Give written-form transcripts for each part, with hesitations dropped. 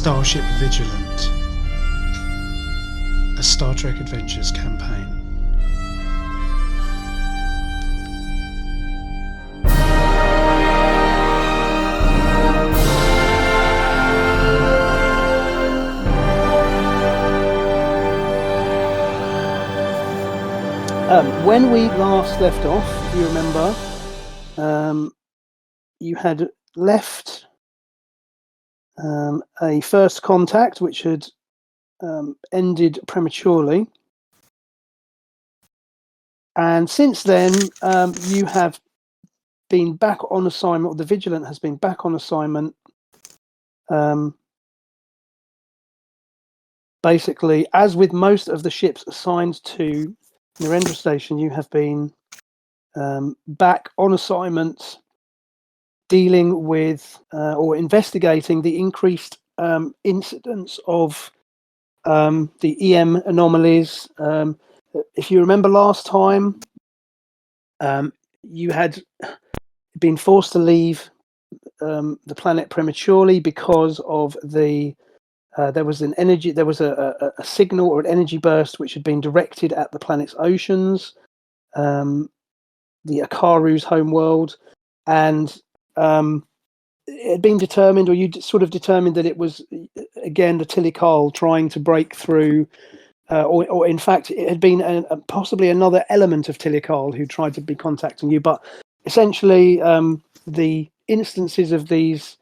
Starship Vigilant, a Star Trek Adventures campaign. When we last left off, if you remember, you had left a first contact which had ended prematurely. And since then, you have been back on assignment, or the Vigilant has been back on assignment. Basically, as with most of the ships assigned to Narendra Station, you have been back on assignment dealing with or investigating the increased incidence of the EM anomalies. If you remember last time, you had been forced to leave the planet prematurely because of the there was a signal or an energy burst which had been directed at the planet's oceans, the Akaru's homeworld, and it had been determined, or you sort of determined, that it was again the Tilikal trying to break through, or in fact it had been possibly another element of Tilikal who tried to be contacting you. But essentially, the instances of these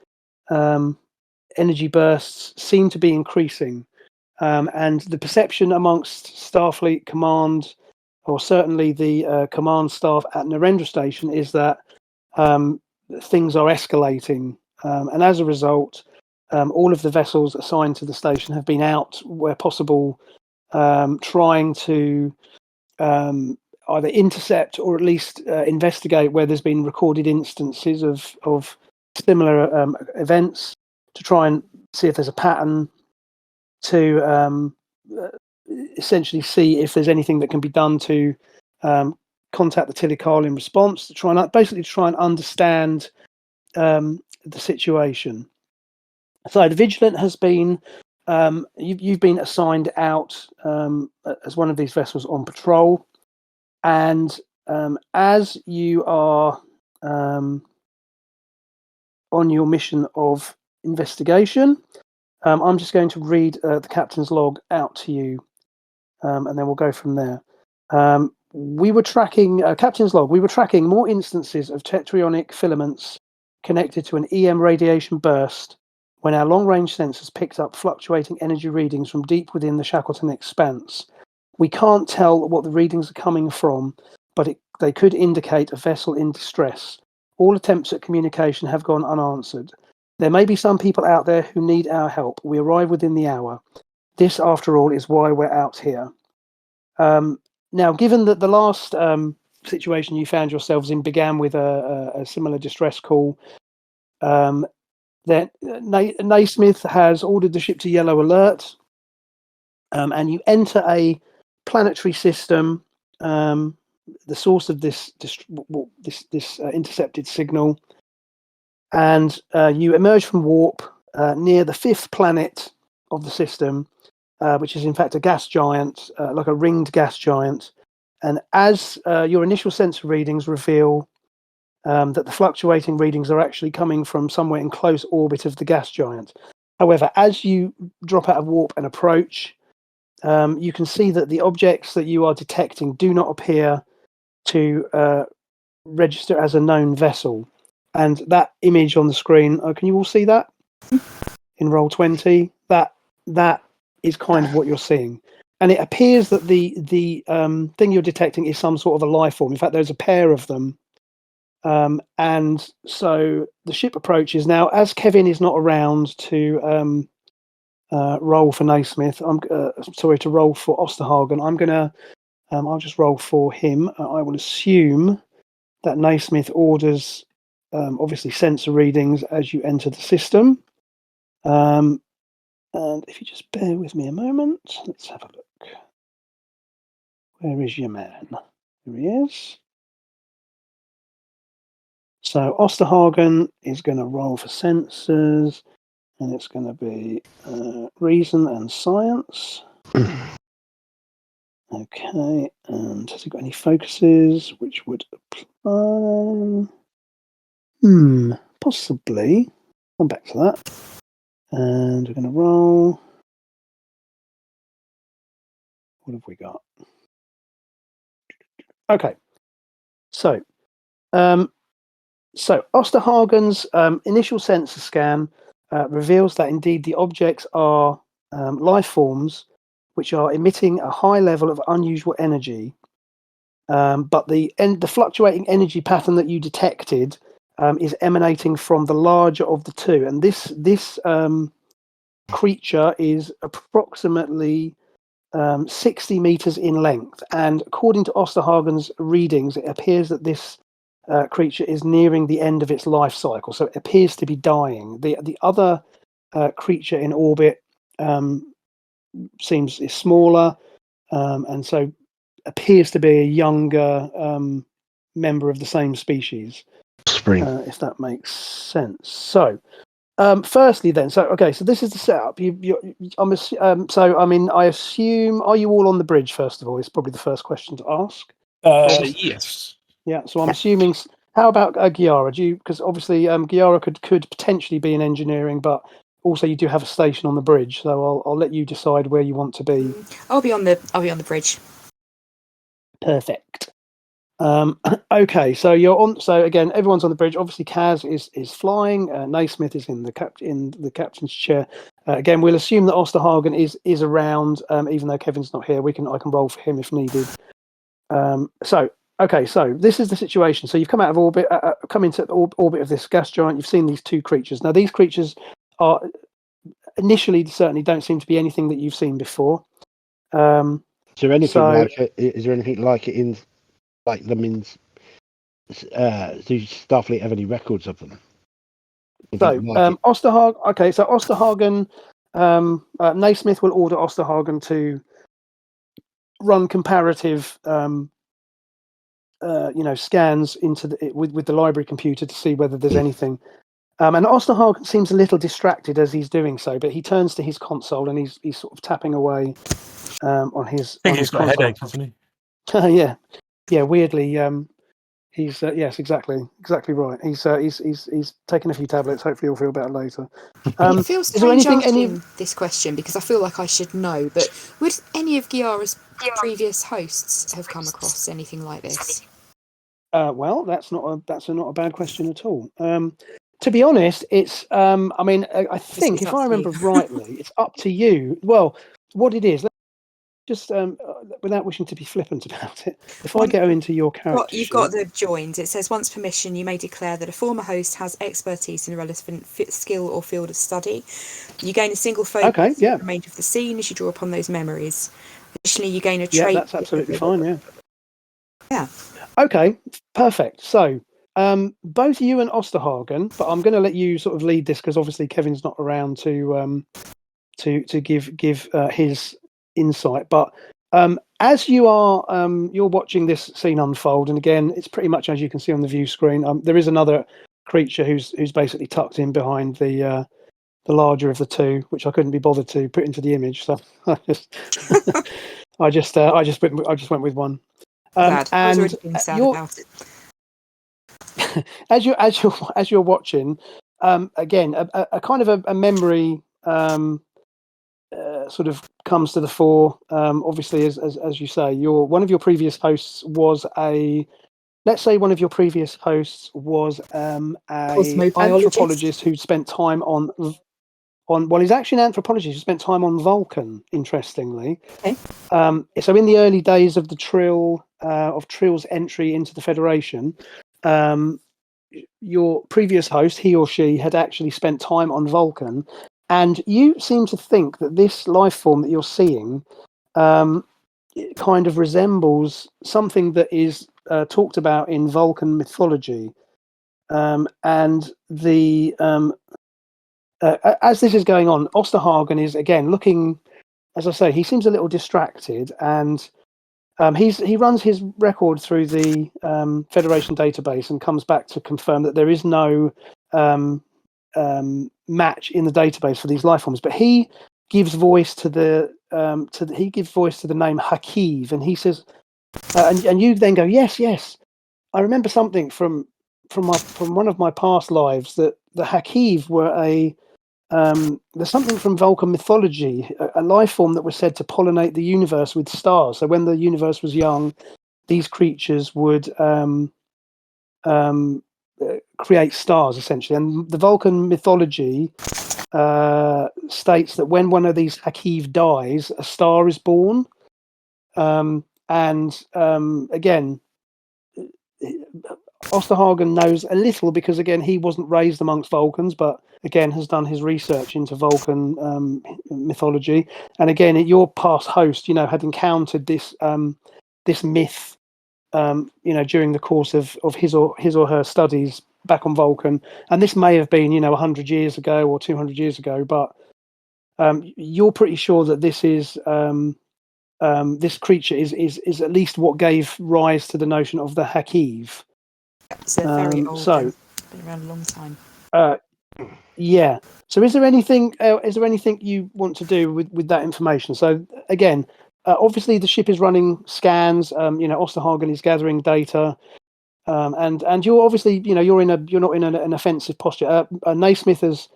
energy bursts seem to be increasing, and the perception amongst Starfleet Command, or certainly the command staff at Narendra Station, is that things are escalating, and as a result, all of the vessels assigned to the station have been out where possible, trying to either intercept or at least investigate where there's been recorded instances of similar events, to try and see if there's a pattern, to essentially see if there's anything that can be done to contact the Tilikal in response, to try and understand the situation. So the Vigilant has been you've been assigned out as one of these vessels on patrol, and as you are on your mission of investigation, I'm just going to read the captain's log out to you, and then we'll go from there. We were tracking captain's log. We were tracking more instances of tetraionic filaments connected to an EM radiation burst when our long-range sensors picked up fluctuating energy readings from deep within the Shackleton expanse. We can't tell what the readings are coming from, but they could indicate a vessel in distress. All attempts at communication have gone unanswered. There may be some people out there who need our help. We arrive within the hour. This, after all, is why we're out here. Now, given that the last situation you found yourselves in began with a similar distress call, that Naismith has ordered the ship to yellow alert, and you enter a planetary system, the source of this intercepted signal, and you emerge from warp near the fifth planet of the system, which is in fact a gas giant, like a ringed gas giant. And as your initial sensor readings reveal that the fluctuating readings are actually coming from somewhere in close orbit of the gas giant. However, as you drop out of warp and approach, you can see that the objects that you are detecting do not appear to register as a known vessel. And that image on the screen, can you all see that? In roll 20, that is kind of what you're seeing. And it appears that the thing you're detecting is some sort of a life form. In fact, there's a pair of them. And so the ship approaches. Now, as Kevin is not around to roll for Naismith, I'm sorry, to roll for Osterhagen, I'm gonna I'll just roll for him. I will assume that Naismith orders obviously sensor readings as you enter the system. And if you just bear with me a moment, let's have a look. Where is your man? Here he is. So Osterhagen is going to roll for sensors, And it's going to be reason and science. Okay, and has it got any focuses which would apply? Possibly. Come back to that. And we're going to roll. What have we got? Okay. So Osterhagen's initial sensor scan reveals that indeed the objects are life forms which are emitting a high level of unusual energy. But the fluctuating energy pattern that you detected is emanating from the larger of the two. And this creature is approximately 60 meters in length. And according to Osterhagen's readings, it appears that this creature is nearing the end of its life cycle. So it appears to be dying. The other creature in orbit is smaller, and so appears to be a younger member of the same species. Spring. If that makes sense. So firstly then, so this is the setup. I assume, are you all on the bridge, first of all? Is probably the first question to ask. Yes. Yeah, so I'm assuming. How about Giara? Because obviously Giara could potentially be in engineering, but also you do have a station on the bridge. So I'll let you decide where you want to be. I'll be on the bridge. Perfect. Okay, so you're on. So again, everyone's on the bridge. Obviously, Kaz is flying. Naismith is in the captain's chair. Again, we'll assume that Osterhagen is around, even though Kevin's not here. I can roll for him if needed. So this is the situation. So you've come out of orbit, come into the orbit of this gas giant. You've seen these two creatures. Now these creatures are initially certainly don't seem to be anything that you've seen before. Is there anything like it? Is there anything like it in, like them in? Do Starfleet have any records of them? So Osterhagen. Okay, so Osterhagen. Naismith will order Osterhagen to run comparative. Scans into with the library computer to see whether there's anything. And Osterhagen seems a little distracted as he's doing so, but he turns to his console and he's sort of tapping away on his. I think he's got a headache, hasn't he? yeah. Weirdly, he's yes, exactly right. He's taken a few tablets. Hopefully, he'll feel better later. It feels strange asking this question because I feel like I should know, but would any of Giara's previous hosts have come across anything like this? Well, that's not a bad question at all. To be honest, it's. I think if I remember rightly, it's up to you. Well, what it is, just without wishing to be flippant about it, if I go into your character you've got the joined. It says, once permission, you may declare that a former host has expertise in a relevant skill or field of study. You gain a single focus for the remainder of the scene as you draw upon those memories. Additionally, you gain a trait. Yeah, that's absolutely fine, yeah. Yeah. Okay, perfect. So, both you and Osterhagen, but I'm going to let you sort of lead this because obviously Kevin's not around to give his insight. But as you are you're watching this scene unfold, and again, it's pretty much as you can see on the view screen. There is another creature who's basically tucked in behind the larger of the two, which I couldn't be bothered to put into the image. So I just went with one. And I was already being sad about it. as you're watching, again, a kind of a memory sort of comes to the fore. Obviously, as you say, one of your previous hosts was a anthropologist who spent time on. Well, he's actually an anthropologist who spent time on Vulcan, interestingly. Okay. So in the early days of the Trill's entry into the Federation, your previous host, he or she, had actually spent time on Vulcan, and you seem to think that this life form that you're seeing kind of resembles something that is talked about in Vulcan mythology, and the as this is going on, Osterhagen is again looking, as I say, he seems a little distracted, and he runs his record through the Federation database and comes back to confirm that there is no match in the database for these life forms. But he gives voice to the name Hakiv, and he says, and you then go, yes, I remember something from one of my past lives that the Hakiv were there's something from Vulcan mythology, a life form that was said to pollinate the universe with stars. So when the universe was young, these creatures would create stars, essentially. And the Vulcan mythology states that when one of these Hakiv dies, a star is born. Again, Osterhagen knows a little because, again, he wasn't raised amongst Vulcans, but again has done his research into Vulcan mythology. And again, your past host, had encountered this this myth, during the course of his or her studies back on Vulcan. And this may have been, 100 years ago or 200 years ago, but you're pretty sure that this is this creature is at least what gave rise to the notion of the Hakiv. It's very old. So been around a long time. Yeah. So is there anything you want to do with that information? So again, obviously the ship is running scans. Osterhagen is gathering data, and you're obviously you're not in an offensive posture. Naismith has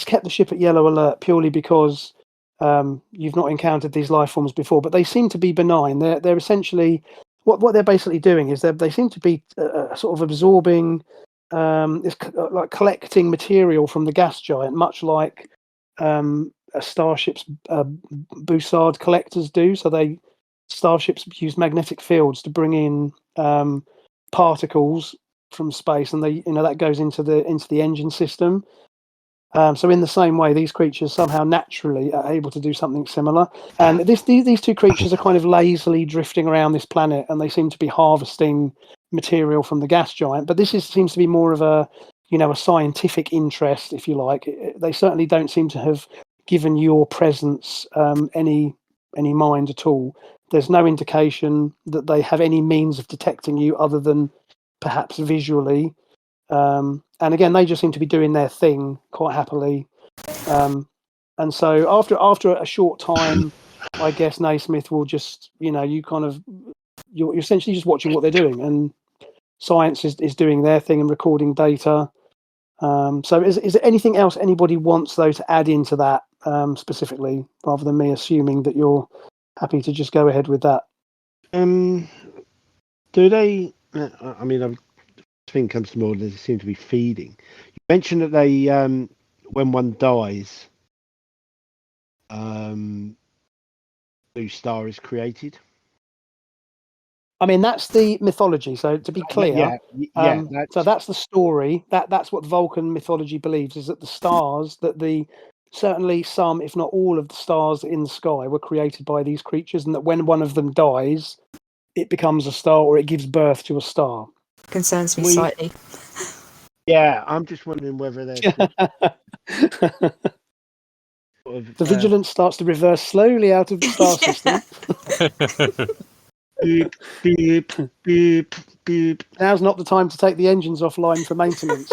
kept the ship at yellow alert purely because you've not encountered these life forms before, but they seem to be benign. They're essentially what they're basically doing is they seem to be sort of absorbing, like collecting material from the gas giant, much like a starship's Bussard collectors do. So starships use magnetic fields to bring in particles from space, and that goes into the engine system. So in the same way, these creatures somehow naturally are able to do something similar. And these two creatures are kind of lazily drifting around this planet, and they seem to be harvesting material from the gas giant. But this seems to be more of a scientific interest, if you like. They certainly don't seem to have given your presence any mind at all. There's no indication that they have any means of detecting you other than perhaps visually. And again, they just seem to be doing their thing quite happily. And so after a short time, I guess Naismith will just, you're essentially just watching what they're doing, and science is doing their thing and recording data. So is there anything else anybody wants, though, to add into that specifically, rather than me assuming that you're happy to just go ahead with that? Do they? I mean, I think comes to more. They seem to be feeding. You mentioned that they, when one dies, new star is created. I mean, that's the mythology. So to be clear, so that's the story. That's what Vulcan mythology believes, is that the stars, certainly some, if not all, of the stars in the sky were created by these creatures, and that when one of them dies, it becomes a star, or it gives birth to a star. Concerns me slightly. Yeah, I'm just wondering whether they're the Vigilant starts to reverse slowly out of the star system. Beep, beep, beep, beep. Now's not the time to take the engines offline for maintenance,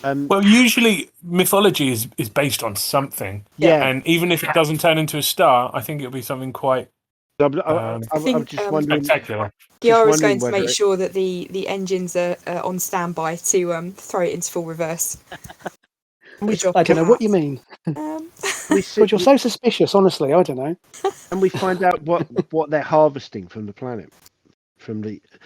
Well, usually mythology is based on something. Yeah. And even if it doesn't turn into a star, I think it'll be something quite I'm just wondering. Spectacular. Giara is going to make sure that the engines are on standby to throw it into full reverse. I don't know what you mean. But you're so suspicious, honestly. I don't know. And we find out what they're harvesting from the planet.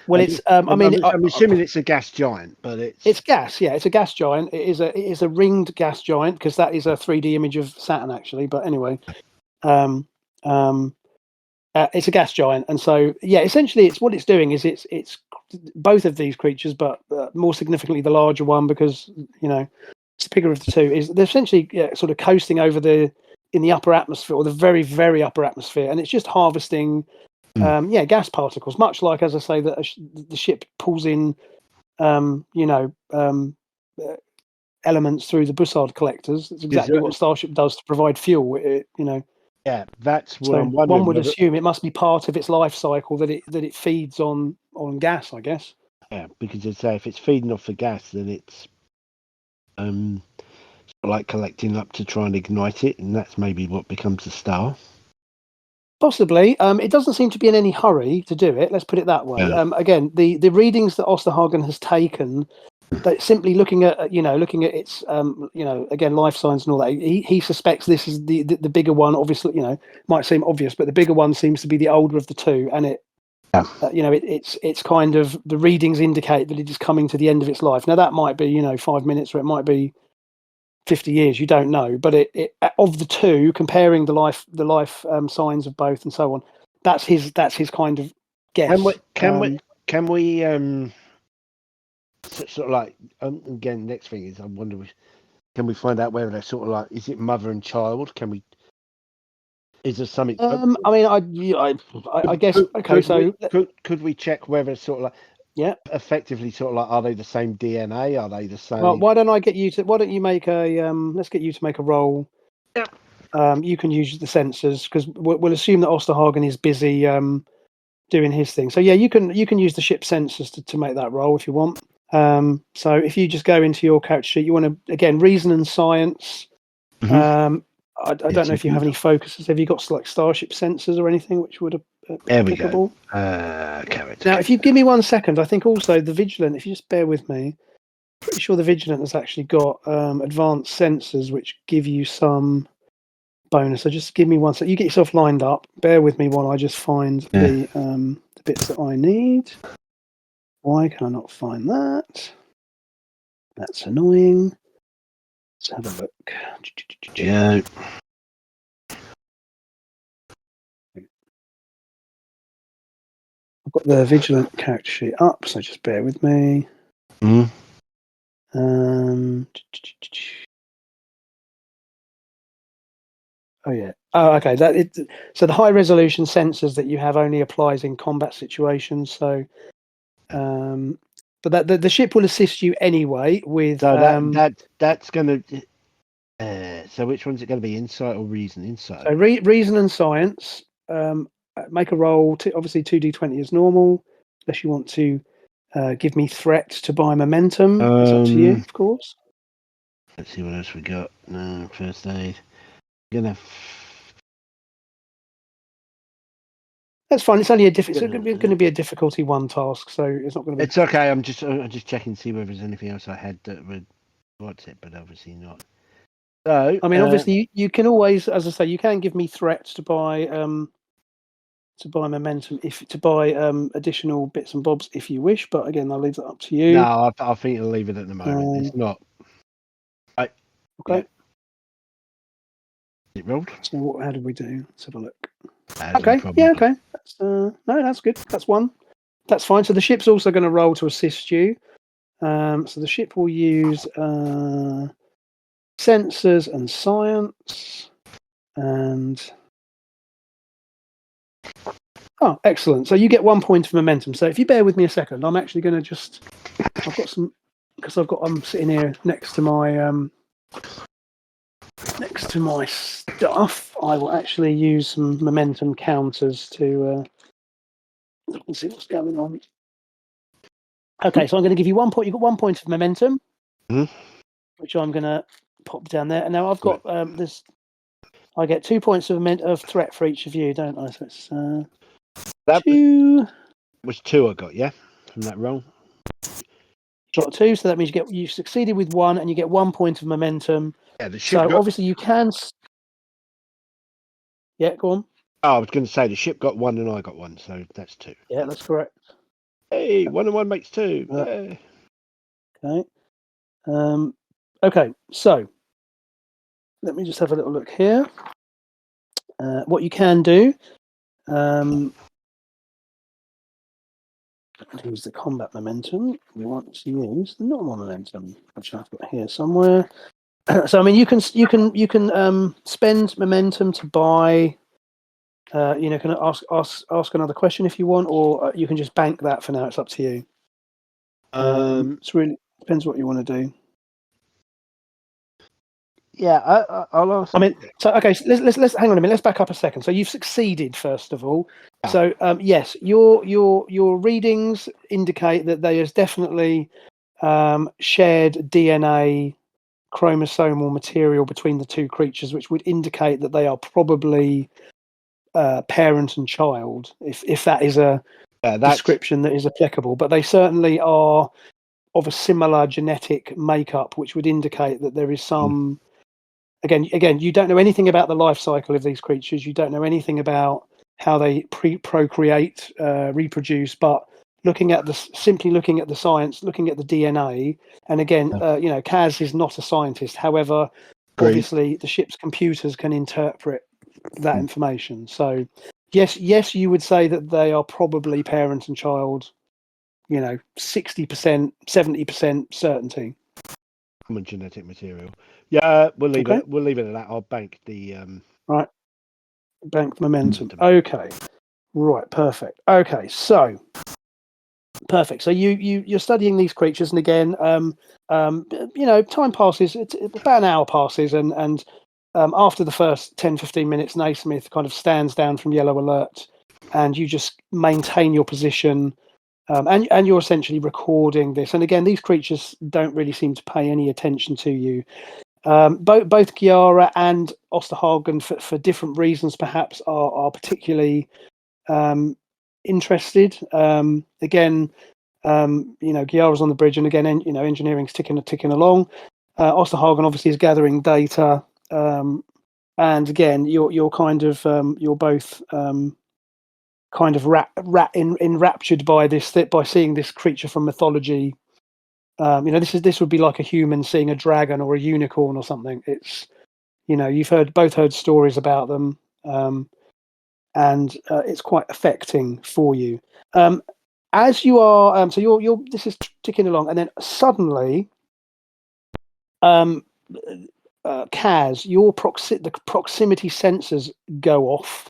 Well, it's. I'm assuming it's a gas giant, but it's gas. Yeah, it's a gas giant. It is a ringed gas giant, because that is a 3D image of Saturn, actually. But anyway, it's a gas giant, and so essentially, it's what it's doing is it's both of these creatures, but more significantly the larger one, because it's the bigger of the two. Is they're essentially sort of coasting over in the upper atmosphere, or the very, very upper atmosphere, and it's just harvesting gas particles, much like, as I say, that the ship pulls in elements through the Bussard collectors. That's exactly what Starship does to provide fuel. Yeah, that's what I'm wondering. One would assume it must be part of its life cycle that it feeds on gas, I guess. Yeah, because if it's feeding off the gas, then it's like collecting up to try and ignite it, and that's maybe what becomes the star. Possibly. It doesn't seem to be in any hurry to do it. Let's put it that way. Yeah. Again, the readings that Osterhagen has taken, that simply looking at its again, life signs and all that. He suspects this is the bigger one. Obviously, might seem obvious, but the bigger one seems to be the older of the two, and it. Yeah. It's kind of, the readings indicate that it is coming to the end of its life. Now that might be 5 minutes, or it might be 50 years. You don't know, but it of the two, comparing the life signs of both and so on, that's his kind of guess. Can we sort of like again? Next thing is, I wonder, can we find out whether they're sort of like, is it mother and child? Can we? Is there something? I mean, I guess. Okay, so could we check whether sort of like, effectively sort of like, are they the same DNA? Are they the same? Well, why don't you make a let's get you to make a roll. Yeah. You can use the sensors, because we'll assume that Osterhagen is busy doing his thing. So yeah, you can use the ship sensors to make that roll if you want. So if you just go into your character sheet, you want to, again, reason and science. Mm-hmm. I don't know if you have any focuses. Have you got like Starship sensors or anything which would be applicable? Character. Now, if you give me 1 second, I think also the Vigilant, if you just bear with me, pretty sure the Vigilant has actually got advanced sensors which give you some bonus. So just give me 1 second. You get yourself lined up. Bear with me while I just find the bits that I need. Why can I not find that? That's annoying. Let's have a look. Yeah. I've got the Vigilant character sheet up, so just bear with me. Mm. Oh yeah. Oh, okay. So the high resolution sensors that you have only applies in combat situations. So, but that the ship will assist you anyway with. So that's gonna. So which one's it going to be? Insight or reason? Insight. So reason and science. Make a roll. Obviously 2d20 is normal, unless you want to give me threat to buy momentum. It's up to you, of course. Let's see what else we got. No, first aid. That's fine. It's only a it's going to be a difficulty 1 task, so it's not going to be. It's okay. I'm just checking to see whether there's anything else I had that would what's it, but obviously not. So I mean, obviously you can always, as I say, you can give me threats to buy momentum, to buy additional bits and bobs if you wish. But again, I'll leave that up to you. No, I think I'll leave it at the moment. It's not. Okay. Yeah. It rolled. So how did we do? Let's have a look. Okay. Yeah. Okay. No, that's good. That's 1. That's fine. So the ship's also going to roll to assist you. So the ship will use sensors and science, and excellent. So you get 1 point of momentum. So if you bear with me a second, I'm actually going to I've got some, because I'm sitting here next to my stuff. I will actually use some momentum counters to see what's going on. Okay, so I'm going to give you 1 point. You've got 1 point of momentum, which I'm going to pop down there. And now I've got this. I get 2 points of threat for each of you, don't I? So it's that 2. Was 2 I got, yeah, from that roll. Got 2, so that means you succeeded with 1, and you get 1 point of momentum. Yeah, the ship obviously you can. Yeah, go on. Oh, I was going to say the ship got 1 and I got 1, so that's 2. Yeah, that's correct. Hey, 1 and 1 makes 2. Yeah. Okay. Okay, so let me just have a little look here. What you can do, use the combat momentum. We want to use the normal momentum, which I've got here somewhere. So I mean, you can spend momentum to buy. Can I ask another question if you want, or you can just bank that for now. It's up to you. It's really depends what you want to do. Yeah, I'll ask. I mean, so okay, so let's hang on a minute. Let's back up a second. So you've succeeded, first of all. Yeah. So yes, your readings indicate that there is definitely shared DNA chromosomal material between the two creatures, which would indicate that they are probably parent and child, if that is a description that is applicable. But they certainly are of a similar genetic makeup, which would indicate that there is some. Again, you don't know anything about the life cycle of these creatures. You don't know anything about how they procreate, reproduce. But simply looking at the science, looking at the DNA, and again, Kaz is not a scientist. However, obviously, the ship's computers can interpret that information. So, yes, you would say that they are probably parent and child. 60%, 70% certainty. Common genetic material. Yeah, we'll leave it. We'll leave it at that. I'll bank the right. Bank the momentum. Okay. Right. Perfect. Okay. So perfect. So you're studying these creatures, and again, time passes. It's about an hour passes, and after the first 10-15 minutes, Naismith kind of stands down from yellow alert, and you just maintain your position. And you're essentially recording this. And again, these creatures don't really seem to pay any attention to you. Both Giara and Osterhagen, for different reasons, perhaps, are particularly interested. Again, Giara's on the bridge, and again, engineering's ticking along. Osterhagen obviously is gathering data, and again, you're kind of you're both. Kind of enraptured by this, by seeing this creature from mythology. This would be like a human seeing a dragon or a unicorn or something. It's you've both heard stories about them, and it's quite affecting for you. As you are, so you're this is ticking along, and then suddenly, Kaz, the proximity sensors go off.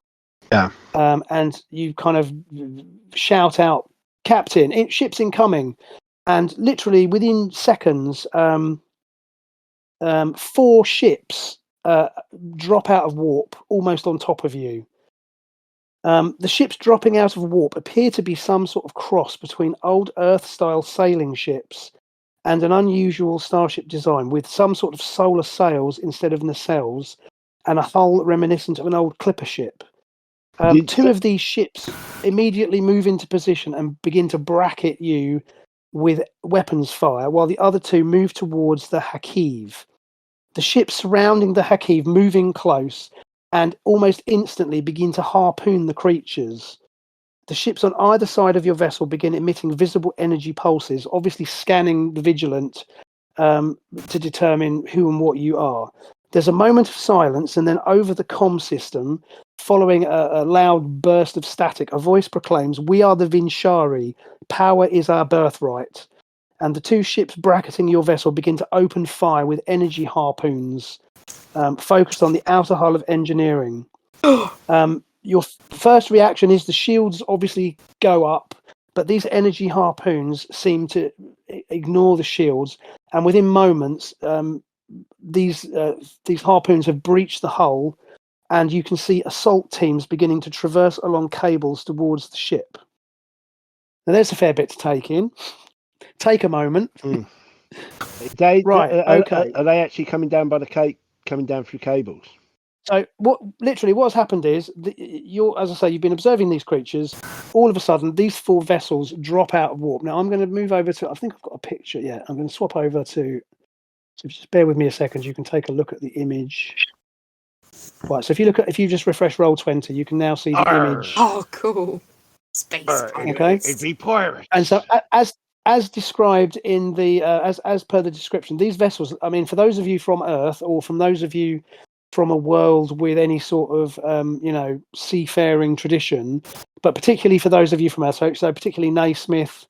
Yeah. And you kind of shout out, "Captain, ship's incoming!" And literally within seconds, 4 ships drop out of warp, almost on top of you. The ships dropping out of warp appear to be some sort of cross between old Earth-style sailing ships and an unusual starship design, with some sort of solar sails instead of nacelles, and a hull reminiscent of an old clipper ship. 2 of these ships immediately move into position and begin to bracket you with weapons fire, while the other 2 move towards the Hakiv. The ships surrounding the Hakiv moving close and almost instantly begin to harpoon the creatures. The ships on either side of your vessel begin emitting visible energy pulses, obviously scanning the Vigilant to determine who and what you are. There's a moment of silence, and then over the comm system, following a loud burst of static, a voice proclaims, "We are the Vinchari. Power is our birthright." And the 2 ships bracketing your vessel begin to open fire with energy harpoons focused on the outer hull of engineering. Your first reaction is the shields obviously go up, but these energy harpoons seem to ignore the shields, and within moments, these harpoons have breached the hull, and you can see assault teams beginning to traverse along cables towards the ship. Now, there's a fair bit to take in. Take a moment. Right. Okay. Are they actually coming down by the cape, coming down through cables? So what's happened is, as I say, you've been observing these creatures. All of a sudden, these 4 vessels drop out of warp. Now, I'm going to move over to, I think I've got a picture. Yeah, I'm going to swap over to, so just bear with me a second. You can take a look at the image. Right, so if you just refresh Roll20, you can now see the image. Oh, cool. Space pirates. Okay. It'd be pirates. And so, as described in the as per the description, these vessels, I mean, for those of you from Earth, or from those of you from a world with any sort of seafaring tradition, but particularly for those of you from Earth, so particularly Naismith,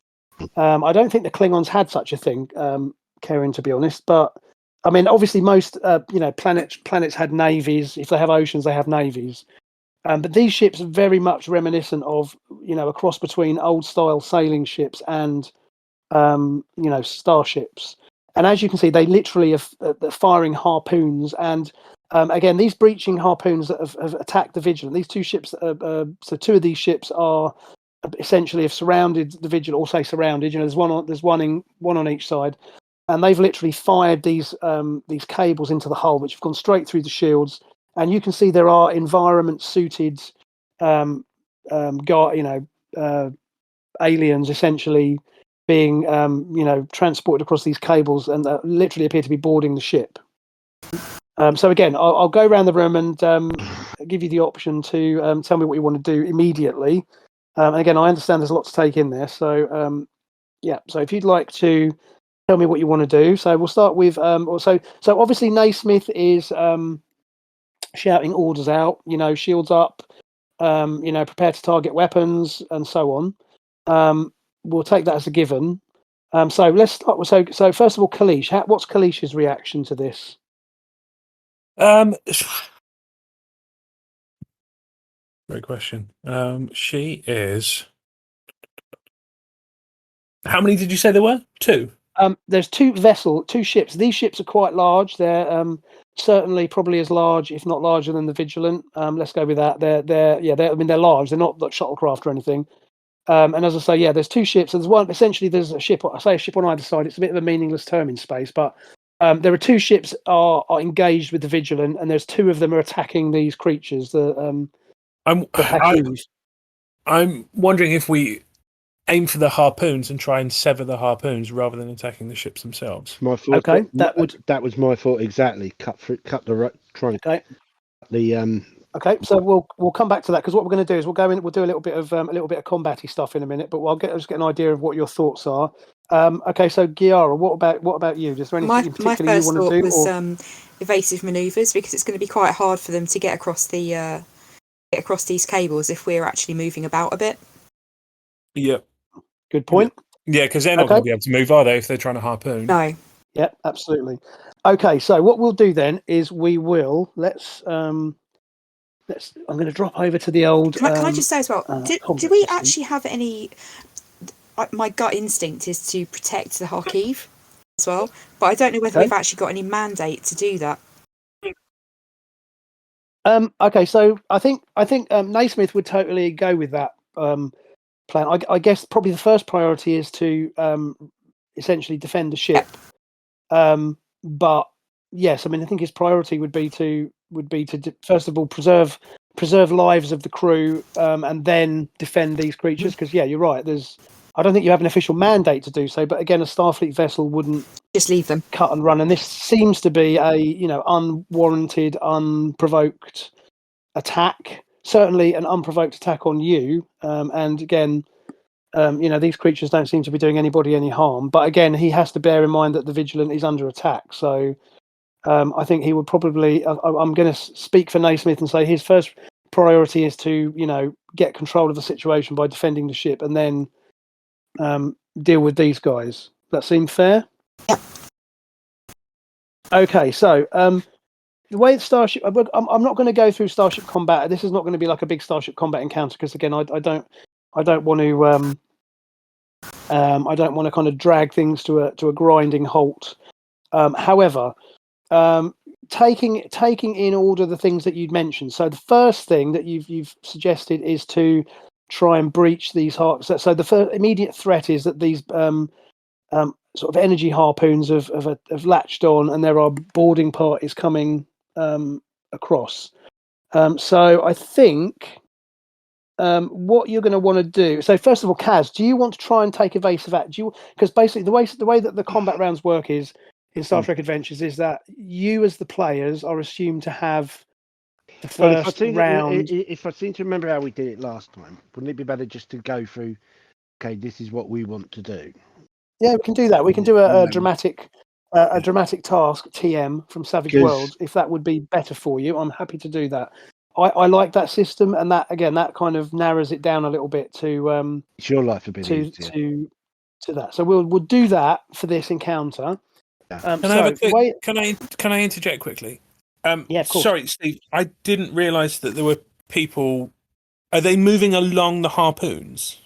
I don't think the Klingons had such a thing, Karen, to be honest. But I mean, obviously, most planets had navies. If they have oceans, they have navies. But these ships are very much reminiscent of a cross between old style sailing ships and starships. And as you can see, they literally are firing harpoons. And again, these breaching harpoons that have attacked the Vigilant. These 2 ships, so 2 of these ships are essentially have surrounded the Vigilant, or say surrounded. There's one on each side. and they've literally fired these cables into the hull, which have gone straight through the shields. And you can see there are environment-suited, aliens essentially being, transported across these cables, and literally appear to be boarding the ship. So again, I'll go around the room and give you the option to tell me what you want to do immediately. And again, I understand there's a lot to take in there. So so if you'd like to tell me what you want to do. So we'll start with so obviously Naismith is shouting orders out, shields up, prepare to target weapons and so on. We'll take that as a given. So let's start with so first of all, Kalish. What's Kalish's reaction to this? Great question. She is. How many did you say there were? 2. There's 2 ships. These ships are quite large. They're certainly probably as large, if not larger, than the Vigilant. Let's go with that. They're large. They're not like shuttlecraft or anything. And as I say, there's 2 ships. And there's one. Essentially, there's a ship. I say a ship on either side. It's a bit of a meaningless term in space, but there are 2 ships are engaged with the Vigilant, and there's 2 of them are attacking these creatures. I'm wondering if we aim for the harpoons and try and sever the harpoons rather than attacking the ships themselves. My thought. Okay, that was my thought exactly. Cut the try and cut the Okay, so we'll come back to that, because what we're going to do is we'll go in. We'll do a little bit of combat-y stuff in a minute, but I'll just get an idea of what your thoughts are. Okay, so Giara, what about you? Is there anything in particular you want to do? My first thought was evasive manoeuvres, because it's going to be quite hard for them to get across these cables if we're actually moving about a bit. Yep. Good point. Yeah, because they're not going to be able to move, are they, if they're trying to harpoon? No. Yeah, absolutely. Okay, so what we'll do then is we will I'm going to drop over to the old. Can I just say as well? Do we actually have any? My gut instinct is to protect the Kharkiv as well, but I don't know whether we've actually got any mandate to do that. Okay, so I think Naismith would totally go with that plan. I guess probably the first priority is to essentially defend the ship. But yes, I mean I think his priority would be to first of all preserve lives of the crew, and then defend these creatures. Because you're right. I don't think you have an official mandate to do so, but again, a Starfleet vessel wouldn't just leave them, cut and run. And this seems to be a unwarranted, unprovoked attack. Certainly, an unprovoked attack on you. And again, these creatures don't seem to be doing anybody any harm. But again, he has to bear in mind that the Vigilant is under attack. So I think he would probably. I'm going to speak for Naismith and say his first priority is to get control of the situation by defending the ship, and then deal with these guys. That seem fair? Yeah. Okay, so the way that Starship, I'm not going to go through Starship combat. This is not going to be like a big Starship combat encounter, because again, I don't want to kind of drag things to a grinding halt. However, taking in order the things that you'd mentioned. So the first thing that you've suggested is to try and breach these so the first immediate threat is that these sort of energy harpoons have latched on, and there are boarding parties coming across. So I think what you're going to want to do. So first of all, Kaz, do you want to try and take evasive action? Because basically the way that the combat rounds work is in Star Trek Adventures is that you as the players are assumed to have the first round. If I seem to remember how we did it last time, wouldn't it be better just to go through? Okay, this is what we want to do. Yeah, we can do that. We can do a dramatic task TM from Savage Worlds if that would be better for you. I'm happy to do that. I like that system, and that kind of narrows it down a little bit to it's your life a bit easier. to that. So we'll do that for this encounter. Can I interject quickly? Yeah, of course. Sorry, Steve. I didn't realise that there were people. Are they moving along the harpoons?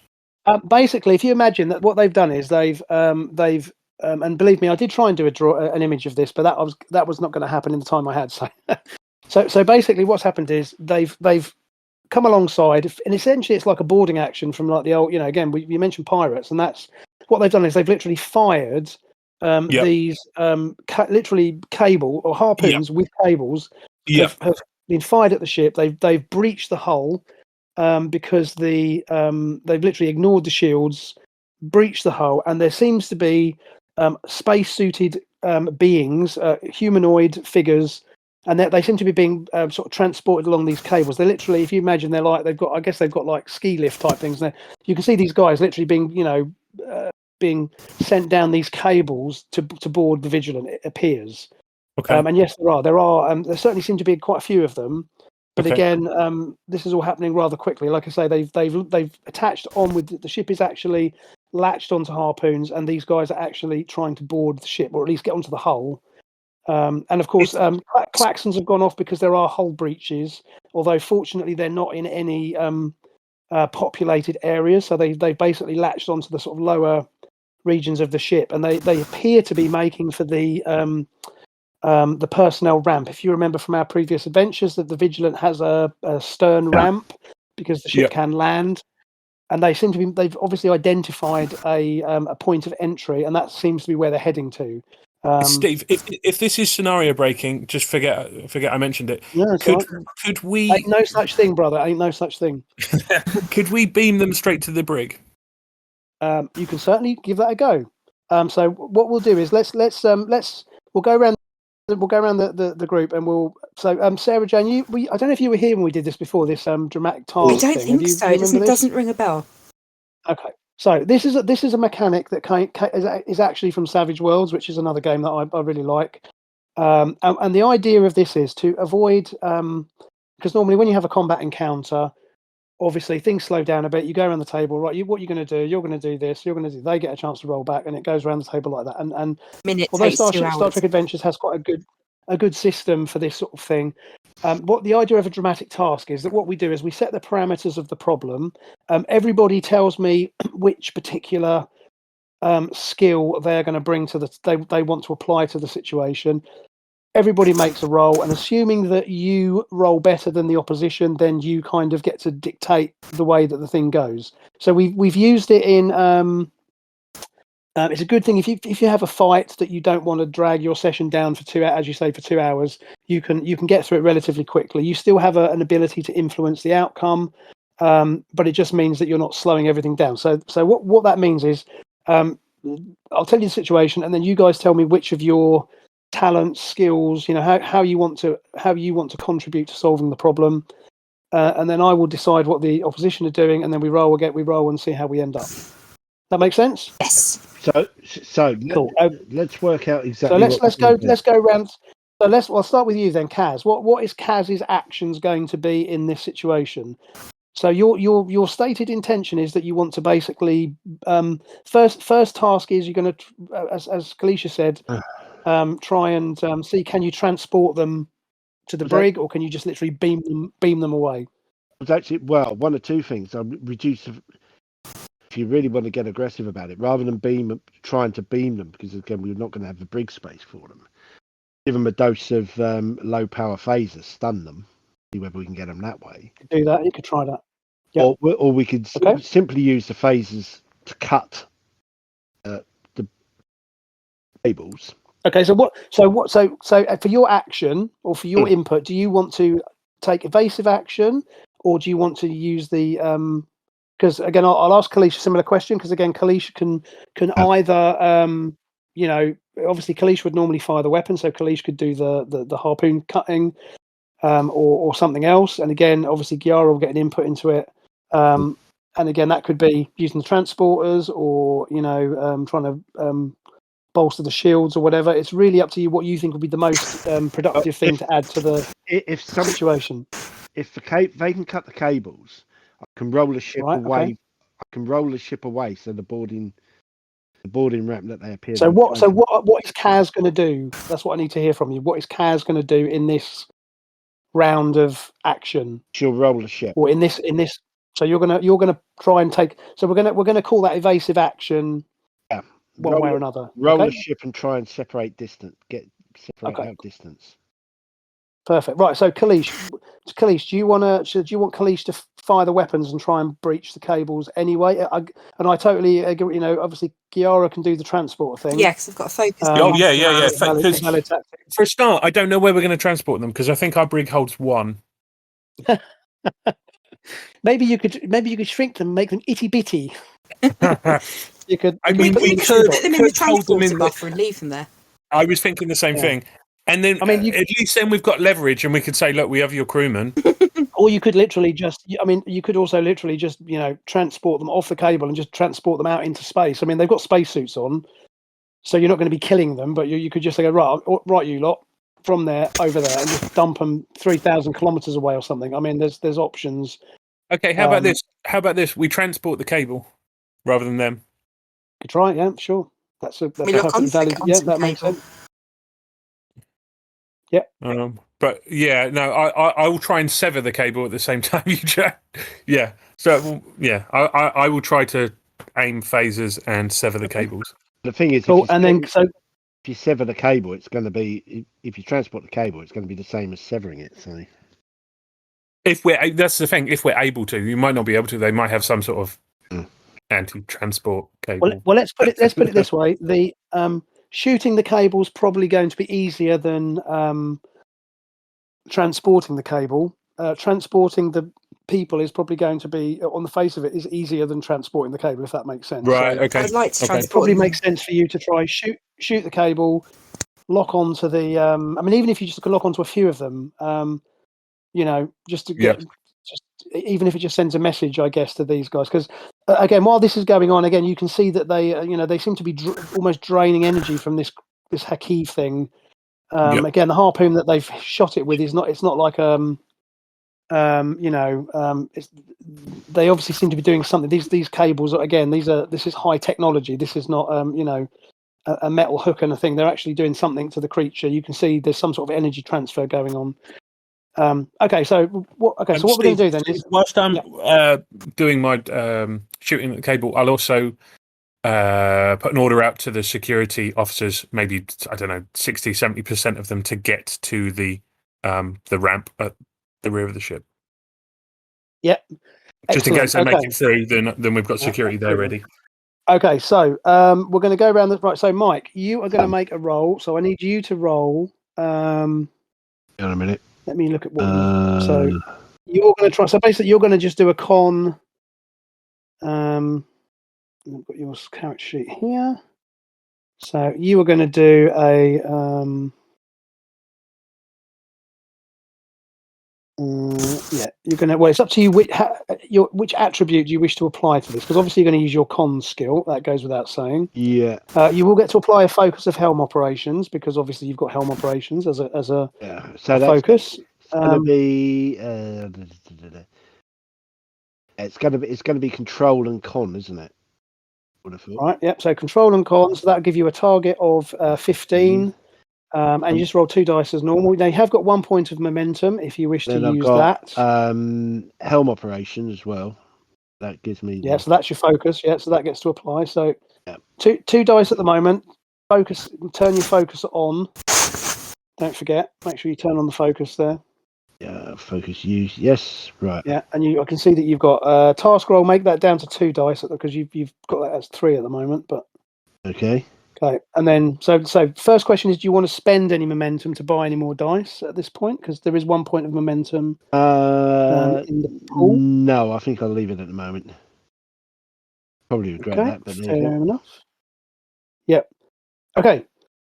Basically, if you imagine that what they've done is they've and believe me, I did try and do an image of this, but that was not going to happen in the time I had. So basically, what's happened is they've come alongside, and essentially it's like a boarding action from like the old. Again, you mentioned pirates, and that's what they've done is they've literally fired these literally cable or harpoons with cables have been fired at the ship. They've breached the hull because they've literally ignored the shields, breached the hull, and there seems to be space-suited beings, humanoid figures, and they seem to be being sort of transported along these cables. They're literally, if you imagine, they've got like ski lift type things. There, you can see these guys literally being sent down these cables to board the Vigilant. It appears. Okay. And yes, there certainly seem to be quite a few of them. But again, this is all happening rather quickly. Like I say, they've attached on with the ship is actually latched onto harpoons, and these guys are actually trying to board the ship, or at least get onto the hull. And of course, klaxons have gone off because there are hull breaches. Although fortunately, they're not in any populated areas, so they've basically latched onto the sort of lower regions of the ship, and they appear to be making for the personnel ramp. If you remember from our previous adventures, that the Vigilant has a stern ramp because the ship can land, and they've obviously identified a point of entry, and that seems to be where they're heading to. Steve, if this is scenario breaking, just forget I mentioned it. No, could we? Ain't no such thing, brother. Ain't no such thing. Could we beam them straight to the brig? You can certainly give that a go. So what we'll do is we'll go around the group, and Sarah Jane, I don't know if you were here when we did this before, this dramatic task. I don't think so. It doesn't ring a bell. Okay, so this is a mechanic that is actually from Savage Worlds, which is another game that I really like. And the idea of this is to avoid, because normally when you have a combat encounter, obviously things slow down a bit. You go around the table, right? What you're going to do? You're going to do this. You're going to do. They get a chance to roll back, and it goes around the table like that. And although Star Trek Adventures has quite a good system for this sort of thing, what the idea of a dramatic task is that what we do is we set the parameters of the problem. Everybody tells me which particular skill they're going to bring to they want to apply to the situation. Everybody makes a roll, and assuming that you roll better than the opposition, then you kind of get to dictate the way that the thing goes. So we've used it in. It's a good thing if you have a fight that you don't want to drag your session down for 2 hours, as you say, for 2 hours. You can get through it relatively quickly. You still have an ability to influence the outcome, but it just means that you're not slowing everything down. So what that means is, I'll tell you the situation, and then you guys tell me which of your talents, skills, how you want to contribute to solving the problem, and then I will decide what the opposition are doing, and then we roll and see how we end up. That makes sense? Yes. So cool. Let's work out exactly. So let's go around. So I'll start with you then, Kaz. What is Kaz's actions going to be in this situation? So your stated intention is that you want to basically first task is you're going to, as Kalisha said, try and see, can you transport them to the brig, or can you just literally beam them away? It's actually, well, one or two things. Reduce, if you really want to get aggressive about it, rather than trying to beam them, because again we're not going to have the brig space for them. Give them a dose of low power phasers, stun them, see whether we can get them that way. You could do that. You could try that. Yep. Or we could simply use the phasers to cut the cables. Okay, so for your action or for your input, do you want to take evasive action, or do you want to use the because again I'll ask Kalisha a similar question, because again Kalisha can either obviously Kalisha would normally fire the weapon, so Kalisha could do the harpoon cutting or something else, and again obviously Giara will get an input into it, and again that could be using the transporters, or trying to bolster the shields or whatever. It's really up to you what you think would be the most productive thing to add to the situation. If they can cut the cables, I can roll the ship away. Okay. I can roll the ship away, so the boarding ramp that they appear. So what is Kaz going to do? That's what I need to hear from you. What is Kaz going to do in this round of action? She'll roll the ship. Or in this. So you're gonna try and take. So we're gonna call that evasive action. Yeah. One way or another. Roll the ship and try and separate distance. Out distance. Perfect. Right. So Kalish, do you want Kalish to fire the weapons and try and breach the cables anyway. And I totally agree. Obviously, Kiara can do the transport thing. Yeah, because I've got a focus. Yeah. Valid tactic. For a start, I don't know where we're going to transport them because I think our brig holds one. Maybe you could shrink them, make them itty bitty. You could. I mean, we could put them in the hold them transporter in buffer and leave them there. I was thinking the same thing. And then I mean, at least then we've got leverage and we could say, look, we have your crewman. Or you could literally just, you could also literally just, transport them off the cable and just transport them out into space. I mean, they've got spacesuits on, so you're not going to be killing them, but you could just say, right, you lot, from there over there, and just dump them 3,000 kilometers away or something. I mean, there's options. Okay, how about this? How about this? We transport the cable rather than them. Could try it, yeah, sure. That's a perfectly valid. Yeah, that makes sense. Yeah. But yeah, no, I will try and sever the cable at the same time. Yeah. So yeah, I will try to aim phasers and sever the cables. The thing is, if you sever the cable, it's going to be, if you transport the cable, it's going to be the same as severing it. So Mm. that's the thing. If we're able to, you might not be able to. They might have some sort of anti-transport cable. Well, let's put it this way: the shooting the cable is probably going to be easier than transporting the cable. Transporting the people is probably going to be, on the face of it, is easier than transporting the cable, if that makes sense. Right. So okay. I'd like to transport. It probably makes sense for you to try shoot the cable, lock onto the. I mean, even if you just could lock onto a few of them, just to get. Just even if it just sends a message, I guess, to these guys, because again, while this is going on, again, you can see that they seem to be almost draining energy from this Haki thing. Again, the harpoon that they've shot it with is not. It's not like they obviously seem to be doing something. These cables, again, this is high technology. This is not a metal hook and a thing. They're actually doing something to the creature. You can see there's some sort of energy transfer going on. So what we're going to do then is, whilst I'm doing my shooting at the cable, I'll also put an order out to the security officers, maybe, I don't know, 60-70% of them, to get to the ramp at the rear of the ship. Yeah. Just in case they make it through, then we've got security there ready. Okay, so we're going to go around right. So Mike, you are going to make a roll. So I need you to roll. Hang on a minute. Let me look at what. So you're going to try. So basically, you're going to just do a con. I've got your character sheet here. So you are going to do a. You're going to. Well, it's up to you which attribute you wish to apply to this, because obviously you're going to use your con skill. That goes without saying. Yeah. You will get to apply a focus of helm operations, because obviously you've got helm operations as a So focus. It's going to be. It's going to be control and con, isn't it? Right. Yep. So control and con. So that'll give you a target of 15. And you just roll 2 dice as normal. Now you have got 1 point of momentum if you wish to use that. Helm operation as well. That gives me. Yeah, so that's your focus. Yeah, so that gets to apply. So 2 dice at the moment. Focus. Turn your focus on. Don't forget. Make sure you turn on the focus there. Yeah, focus use. Yes, right. Yeah, and I can see that you've got task roll. Make that down to 2 dice because you've got that as 3 at the moment. But okay. Okay, and then so first question is: do you want to spend any momentum to buy any more dice at this point? Because there is 1 point of momentum in the pool. No, I think I'll leave it at the moment. Probably regret that, but fair enough. Yep. Okay,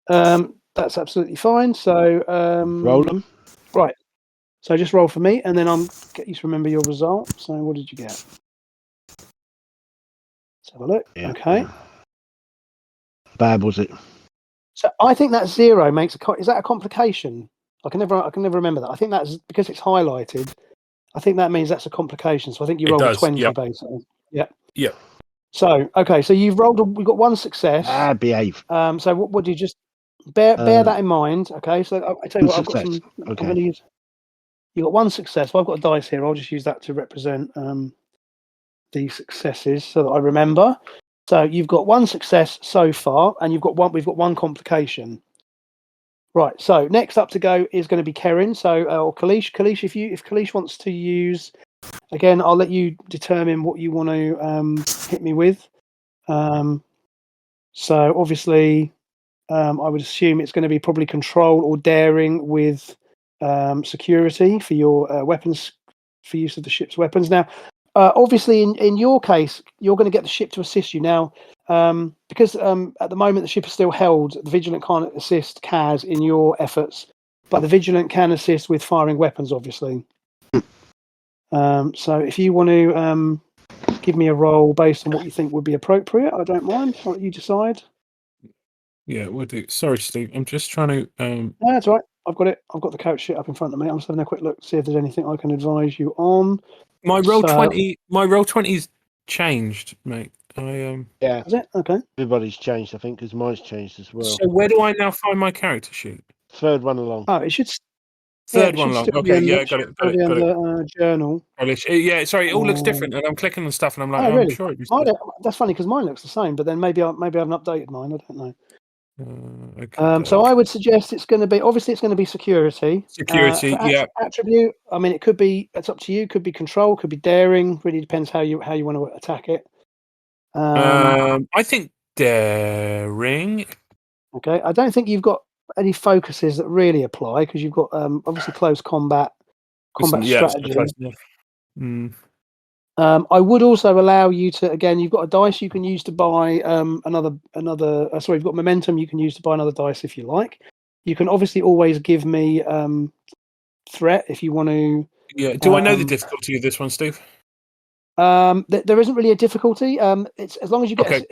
that's absolutely fine. So roll them. Right. So just roll for me, and then I'll get you to remember your result. So what did you get? Let's have a look. Yeah. Okay. Bad was it? So I think that 0 makes is that a complication? I can never remember that. I think that's because it's highlighted. I think that means that's a complication. So I think you rolled a 20 basically. Yeah. Yeah. So okay, so we've got 1 success. Behave. So what do you just bear that in mind? Okay. So I tell you what, I've got some. Okay. I'm going to use. You got 1 success. Well, I've got a dice here. I'll just use that to represent the successes so that I remember. So you've got 1 success so far, and we've got 1 complication. Right. So next up to go is going to be Kerin. So or Kalish. Kalish, if Kalish wants to use again, I'll let you determine what you want to hit me with. So obviously, I would assume it's going to be probably control or daring with security for your weapons, for use of the ship's weapons. Now, obviously, in your case, you're going to get the ship to assist you. Now, because at the moment the ship is still held, the Vigilant can't assist Kaz in your efforts, but the Vigilant can assist with firing weapons, obviously. So if you want to give me a roll based on what you think would be appropriate, I don't mind. I'll let you decide. Yeah, we'll do. Sorry, Steve. I'm just trying to. No, that's all right. I've got it. I've got the coach sheet up in front of me. I'm just having a quick look, see if there's anything I can advise you on. My roll 20. My roll 20's changed, mate. Yeah, Is it? Okay. everybody's changed, I think, because mine's changed as well. So where do I now find my character sheet? Third one along. Oh, it should. Third one along. Okay, yeah, got it. Under journal. Yeah, sorry, it all looks different, and I'm clicking on stuff, and I'm like, oh, I'm really? sure it was. That's funny because mine looks the same, but then maybe I haven't updated mine. I don't know. Okay, So I would suggest it's going to be security. Security, yeah. Attribute. I mean, it could be. It's up to you. Could be control. Could be daring. Really depends how you want to attack it. I think daring. Okay. I don't think you've got any focuses that really apply because you've got obviously close combat strategy. I would also allow you to, again, you've got a dice you can use to buy you've got momentum you can use to buy another dice if you like. You can obviously always give me threat if you want to. Yeah. Do I know the difficulty of this one, Steve? There isn't really a difficulty. It's as long as you get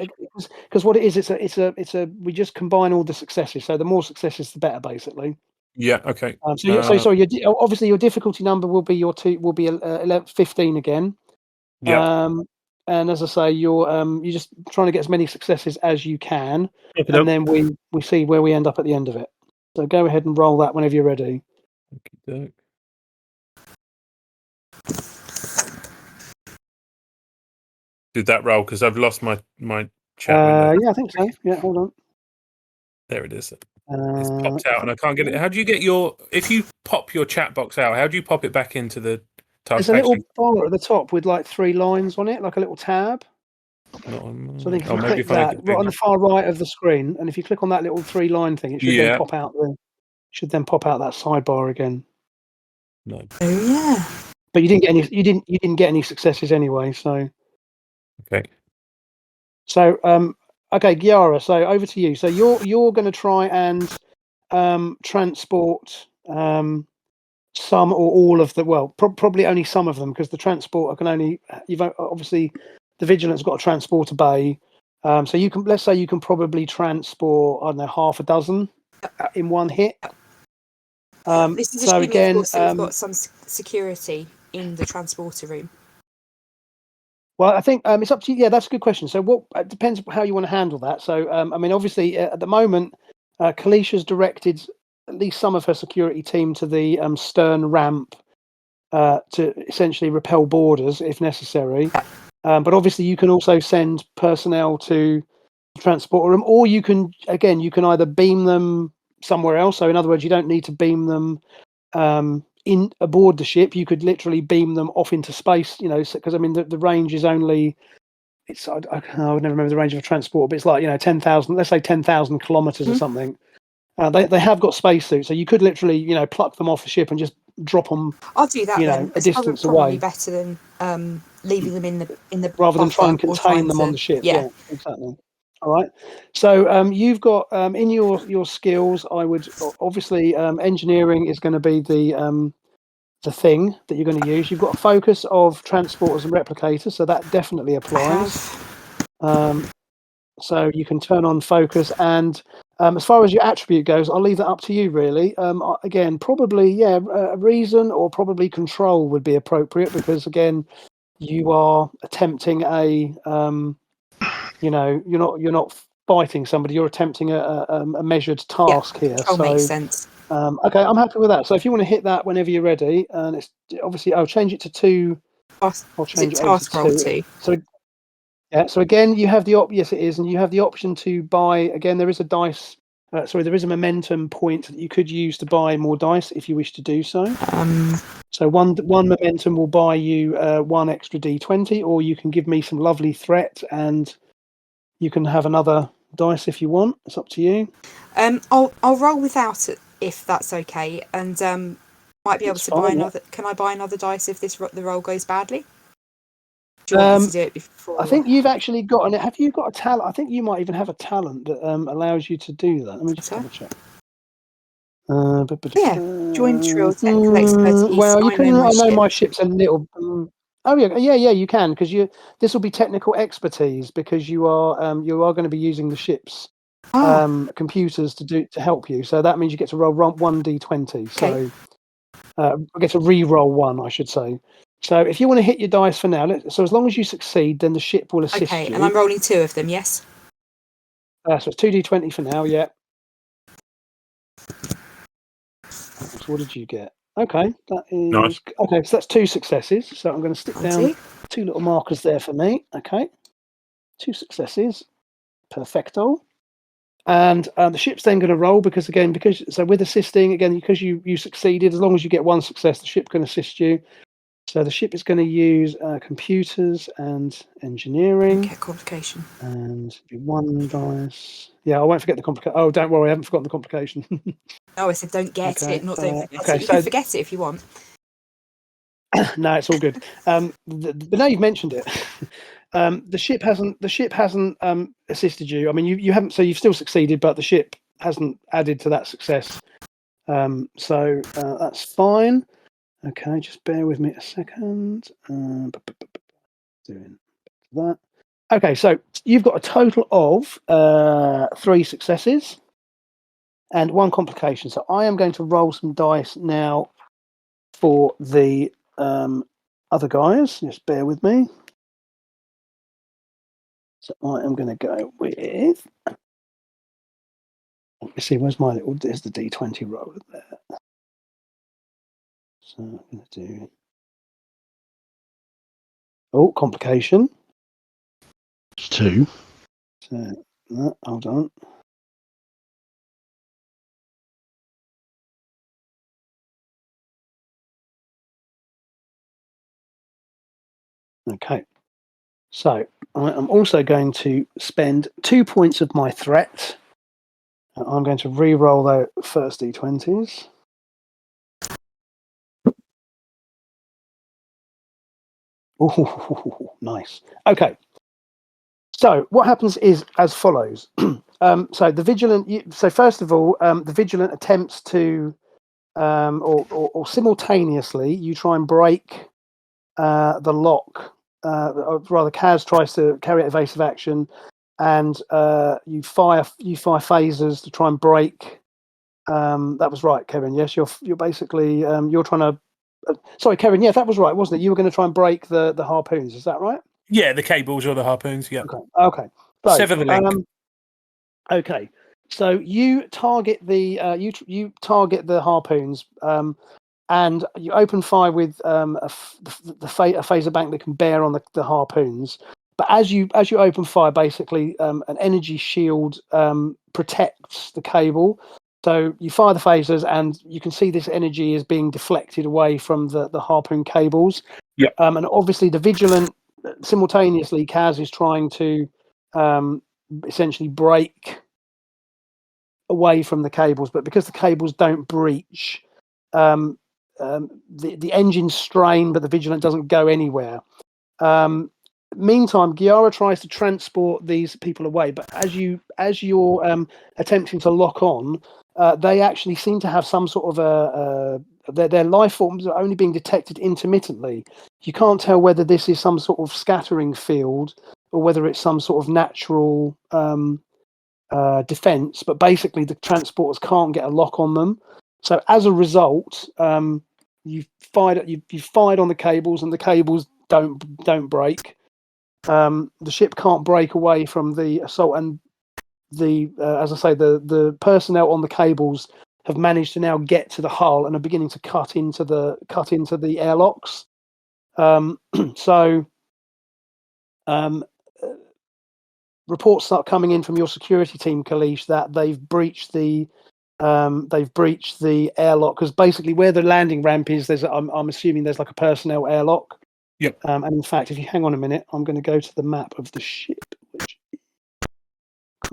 because what it is, it's a we just combine all the successes. So the more successes, the better, basically. Yeah. Okay. So sorry. Obviously, your difficulty number will be 15 again. Yeah. And as I say, you're just trying to get as many successes as you can, and then we see where we end up at the end of it. So go ahead and roll that whenever you're ready. Okay. Did that roll? Because I've lost my chat window. Yeah, I think so. Yeah, hold on. There it is. It's popped out, and I can't get it. How do you get if you pop your chat box out? How do you pop it back into the task? There's a little bar at the top with like 3 lines on it, like a little tab. So I think if you click that right on the far right of the screen, and if you click on that little 3-line thing, it should then pop out. Should then pop out that sidebar again. No. Oh yeah. But you didn't get any. You didn't get any successes anyway. So. Okay. So okay, Giara. So over to you. So you're going to try and transport some or all of the. Well, probably only some of them because the transporter can only. Obviously, the Vigilant's got a transporter bay. So you can, let's say, you can probably transport, I don't know, half a dozen in one hit. This is so assuming, again, of course, that we've got some security in the transporter room. Well, I think it's up to you. Yeah, that's a good question. So it depends how you want to handle that. So, I mean, obviously, at the moment, Kalicia's directed at least some of her security team to the stern ramp to essentially repel boarders if necessary. But obviously, you can also send personnel to the transporter room, or you can either beam them somewhere else. So, in other words, you don't need to beam them in aboard the ship. You could literally beam them off into space, because I mean the range is only, I would never remember the range of a transport, but it's like 10,000, let's say 10,000 kilometers or something. They have got spacesuits, so you could literally pluck them off the ship and just drop them. I'll do that then. A distance away. Probably better than leaving them in the rather than try and contain them on the ship. Yeah, exactly. All right. So you've got in your skills, I would obviously engineering is going to be the thing that you're going to use. You've got a focus of transporters and replicators, so that definitely applies. So you can turn on focus, and as far as your attribute goes, I'll leave that up to you really. Again, probably reason or probably control would be appropriate because again, you are attempting a you're not fighting somebody, you're attempting a measured task here. So makes sense. Okay, I'm happy with that. So if you want to hit that whenever you're ready, and it's obviously I'll change it to 2. I'll change it task to roll 2. 2. So again, you have yes, it is, and you have the option to buy. Again, there is a dice there is a momentum point that you could use to buy more dice if you wish to do so. So one momentum will buy you 1 extra D20, or you can give me some lovely threat and you can have another dice if you want. It's up to you. I'll roll without it if that's okay, and might be able to buy another. Yeah. Can I buy another dice if the roll goes badly? Do you want me to do it before? I think you've actually got have you got a talent? I think you might even have a talent that allows you to do that. Let me just double check. Join trill, technical expertise. Well, you can. I know my ship's a little. Oh yeah, you can, because this will be technical expertise, because you are going to be using the ship's computers to help you. So that means you get to roll 1d20. So get to re-roll 1, I should say. So if you want to hit your dice for now, so as long as you succeed, then the ship will assist you. Okay, and I'm rolling 2 of them. Yes. So it's 2d20 for now. Yeah. So what did you get? Okay, that is nice. Okay. So that's 2 successes. So I'm going to stick down 2 little markers there for me. Okay, 2 successes, perfecto. And the ship's then going to roll because with assisting again, because you succeeded. As long as you get 1 success, the ship can assist you. So the ship is going to use computers and engineering. Okay, complication. And 1 dice. Yeah, I won't forget the complication. Oh, don't worry, I haven't forgotten the complication. Oh, I said don't get it, not don't forget it. You so can forget it if you want. No, it's all good. But now you've mentioned it, the ship hasn't assisted you. I mean, you haven't. So you've still succeeded, but the ship hasn't added to that success. So that's fine. Okay, just bear with me a second. Doing that. Okay, so you've got a total of 3 successes and 1 complication. So I am going to roll some dice now for the other guys. Just bear with me. So I am going to go with. Let me see. Where's my little? There's the D20 roller there. So I'm going to do. Oh, complication. It's 2. So hold on. Okay. So I'm also going to spend 2 points of my threat. I'm going to re-roll the first D20s. Oh, nice. Okay. So what happens is as follows. So the vigilant. So first of all, the vigilant attempts to, or simultaneously, you try and break the lock. Or rather, Kaz tries to carry out evasive action, and you fire phasers to try and break. That was right, Kevin. Yes, you're basically you're trying to. Sorry, Kevin. Yeah, that was right, wasn't it? You were going to try and break the harpoons. Is that right? Yeah, the cables or the harpoons. Yeah. Okay. So, sever the link. Okay. So you target the you target the harpoons, and you open fire with a phaser bank that can bear on the harpoons. But as you open fire, basically an energy shield protects the cable. So you fire the phasers, and you can see this energy is being deflected away from the harpoon cables. Yeah. And obviously the vigilant, simultaneously, Kaz is trying to essentially break away from the cables, but because the cables don't breach, the engine's strain, but the vigilant doesn't go anywhere. Meantime, Giara tries to transport these people away, but as you're attempting to lock on, they actually seem to have some sort of their life forms are only being detected intermittently. You can't tell whether this is some sort of scattering field or whether it's some sort of natural defense, but basically the transporters can't get a lock on them. So as a result, you've fired on the cables, and the cables don't break. The ship can't break away from the assault, and as I say, the personnel on the cables have managed to now get to the hull and are beginning to cut into the airlocks. So reports start coming in from your security team, Kalish, that they've breached the airlock, because basically where the landing ramp is, I'm assuming there's like a personnel airlock. Yep. And in fact, if you hang on a minute, I'm going to go to the map of the ship. Which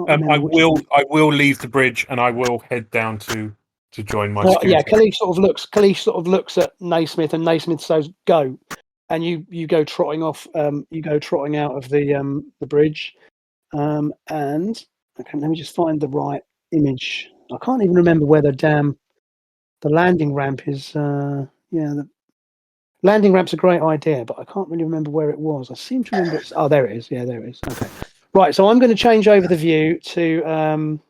I will leave the bridge and I will head down to join my security. Yeah, Kalish sort of looks at Naismith, and Naismith says go, and you go trotting off. You go trotting out of the bridge. And okay, let me just find the right image. I can't even remember where the landing ramp is. The landing ramp's a great idea, but I can't really remember where it was. I seem to remember it's. Oh, there it is. Yeah, there it is. Okay, right. So I'm going to change over the view to. I'm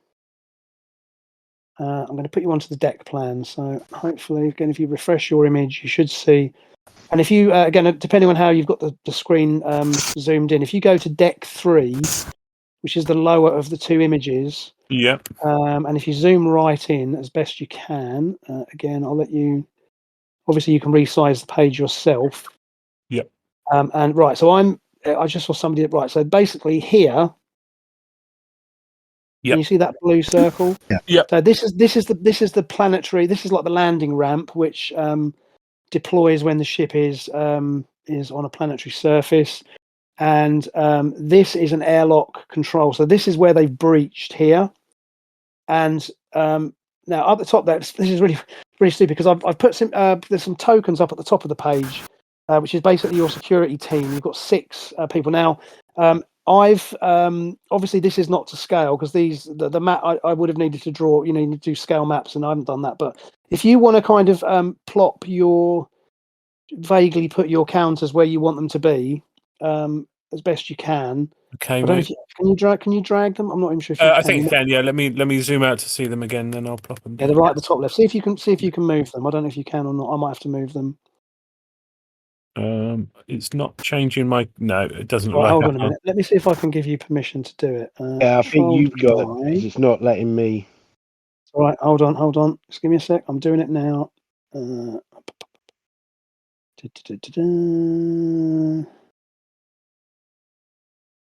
going to put you onto the deck plan. So hopefully, again, if you refresh your image, you should see. And if you again, depending on how you've got the screen zoomed in, if you go to deck 3, which is the lower of the two images. Yeah. And if you zoom right in as best you can, again, I'll let you. Obviously, you can resize the page yourself. Yep. And right, so I just saw somebody. Right, so basically here. Yep. Can you see that blue circle? Yeah. Yep. So this is the planetary. This is like the landing ramp, which deploys when the ship is on a planetary surface. And this is an airlock control. So this is where they've breached here. And now up the top there, this is really stupid, because I've put some there's some tokens up at the top of the page, which is basically your security team. You've got 6 people now. I've obviously this is not to scale, because the map I would have needed to draw. You need to do scale maps, and I haven't done that. But if you want to kind of vaguely put your counters where you want them to be, as best you can. Okay, I don't know if can you drag them? I'm not even sure if you can. I think you can. Yeah, let me zoom out to see them again, then I'll plop them down. Yeah, they're right at the top left. See if you can move them. I don't know if you can or not. I might have to move them. It's not changing my. No, it doesn't. Right, hold on a minute. Let me see if I can give you permission to do it. Yeah, I think you've got it, because it's not letting me. All right, hold on. Just give me a sec. I'm doing it now.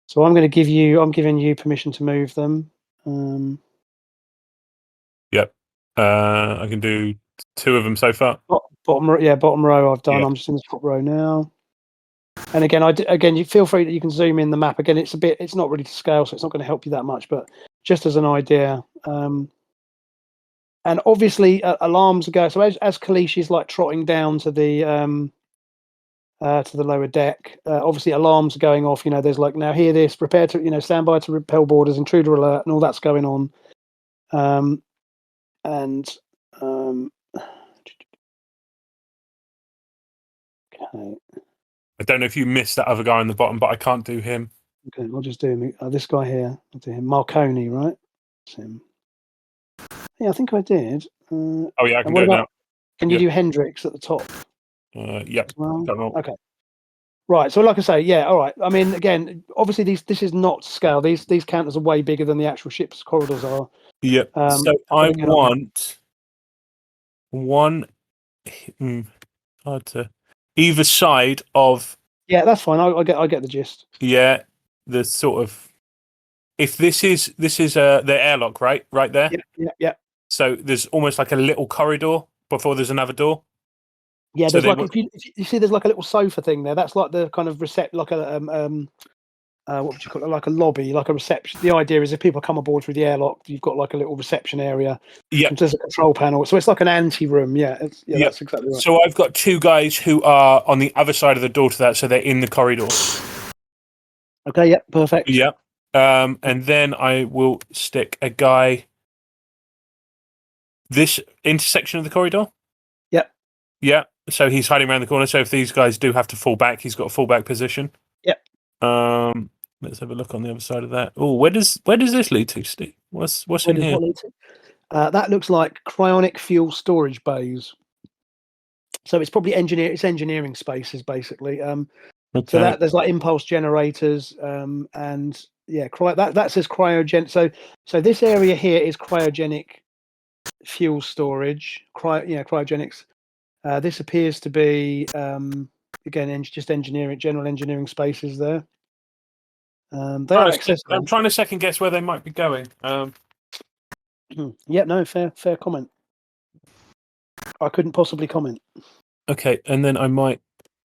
So I'm giving you permission to move them. Yep. I can do 2 of them so far. Bottom row I've done. Yeah. I'm just in the top row now. And again, you feel free that you can zoom in the map. Again, it's not really to scale, so it's not going to help you that much. But just as an idea, and obviously alarms go. So as Kalish is like trotting down to the lower deck, obviously alarms are going off. There's like, now hear this, prepare to stand by to repel boarders, intruder alert, and all that's going on. Okay. I don't know if you missed that other guy on the bottom, but I can't do him. Okay, I'll just do him. This guy here. I'll do him. Marconi, right? That's him. Yeah, I think I did. Oh yeah, I can do it now. Can you do Hendrix at the top? Yep. Well, okay. Right. So, like I say, yeah. All right. I mean, again, obviously, this is not scale. These counters are way bigger than the actual ship's corridors are. Yep. So I want one. Hard to either side of. Yeah, that's fine. I get the gist. Yeah, the sort of. If this is the airlock, right there. Yeah. So there's almost like a little corridor before there's another door. Yeah, there's if you see, there's like a little sofa thing there. That's like the kind of like a what would you call it? Like a lobby, like a reception. The idea is if people come aboard through the airlock, you've got like a little reception area. Yeah, there's a control panel, so it's like an ante-room. Yeah, that's exactly right. So I've got 2 guys who are on the other side of the door to that, so they're in the corridor. Okay. Yeah. Perfect. Yeah. And then I will stick a guy. This intersection of the corridor. Yep. Yeah. So he's hiding around the corner. So if these guys do have to fall back, he's got a fallback position. Yep. Let's have a look on the other side of that. Oh, where does this lead to, Steve? What's in here? That looks like cryonic fuel storage bays. So it's probably engineering spaces basically. Okay. So that there's like impulse generators, and yeah, that says cryogen. So this area here is cryogenic fuel storage. Cryogenics. This appears to be again just general engineering spaces there. They are accessible. I'm trying to second guess where they might be going. Yeah, no, fair comment. I couldn't possibly comment. Okay, and then I might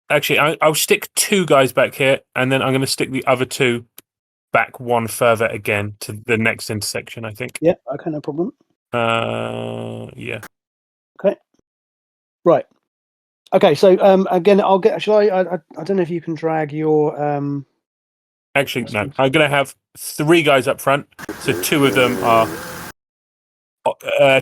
actually I'll stick 2 guys back here, and then I'm going to stick the other 2 back one further again to the next intersection. I think. Yeah. Okay, no problem. Yeah. Okay. Right. Okay. So again, I'll get. Shall I don't know if you can drag your. Actually, no. I'm going to have 3 guys up front. So 2 of them are.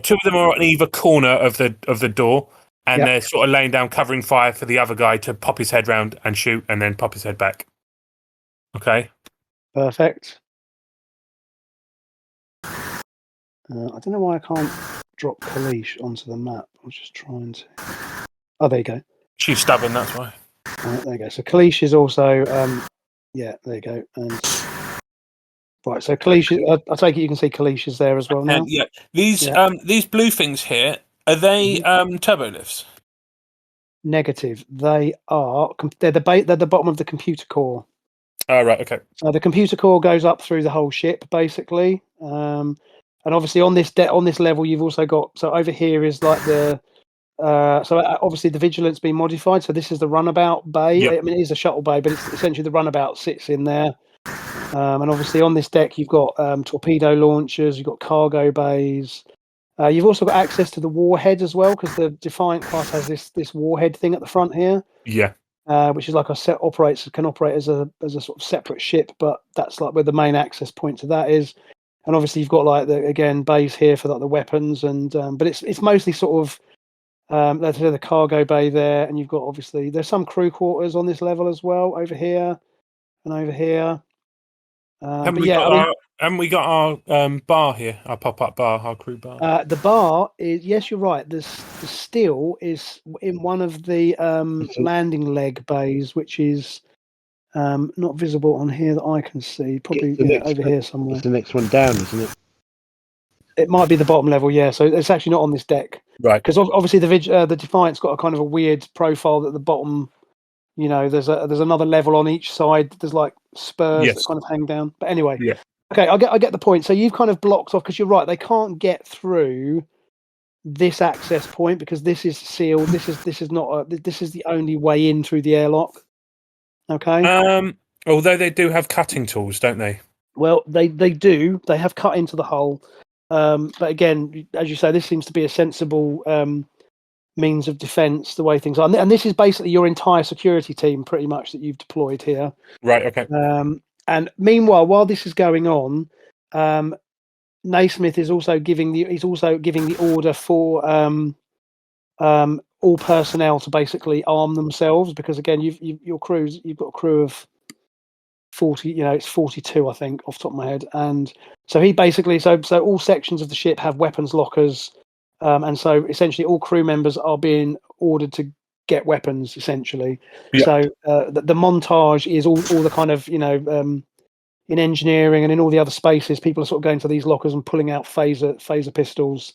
2 of them are on either corner of the door, and they're sort of laying down, covering fire for the other guy to pop his head round and shoot, and then pop his head back. Okay. Perfect. I don't know why I can't drop Kalish onto the map. I was just trying to. Oh, there you go. She's stubborn. That's why. There you go. So Kalish is also. Yeah, there you go. And right, so Kalish. I take it you can see Kalish is there as well now. And yeah, these blue things here, are they turbo lifts? Negative. They are. They're the bottom of the computer core. Oh, right. Okay. The computer core goes up through the whole ship, basically. And obviously on this level, you've also got. So over here is like the. So obviously the Vigilant's been modified. So this is the runabout bay. Yep. I mean, it is a shuttle bay, but it's essentially the runabout sits in there. And obviously on this deck, you've got torpedo launchers, you've got cargo bays. You've also got access to the warhead as well, because the Defiant class has this warhead thing at the front here. Yeah. Which is like can operate as a sort of separate ship, but that's like where the main access point to that is. And obviously you've got like the bays here for like the weapons, and but it's mostly sort of there's the cargo bay there, and you've got obviously there's some crew quarters on this level as well over here and over here. Haven't we got our bar here, our pop-up bar, our crew bar? The bar is, yes, you're right. The steel is in one of the landing leg bays, which is not visible on here that I can see. Probably over here somewhere. It's the next one down, isn't it? It might be the bottom level, yeah. So it's actually not on this deck, right? Because obviously the Defiant's got a kind of a weird profile at the bottom. You know, there's another level on each side. There's like spurs that kind of hang down. But anyway, okay, I get the point. So you've kind of blocked off, because you're right. They can't get through this access point because this is sealed. This is not this is the only way in through the airlock. Okay. Although they do have cutting tools, don't they? Well, they do. They have cut into the hull. But again, as you say, this seems to be a sensible means of defense, the way things are. And this is basically your entire security team pretty much that you've deployed here. Right, okay. And meanwhile, while this is going on, Naismith is also giving the order for all personnel to basically arm themselves, because again, you've got a crew of 40, it's 42, I think, off the top of my head. And so he basically, so all sections of the ship have weapons lockers. And so essentially all crew members are being ordered to get weapons, essentially. Yeah. So the montage is all the kind of, in engineering and in all the other spaces, people are sort of going to these lockers and pulling out phaser pistols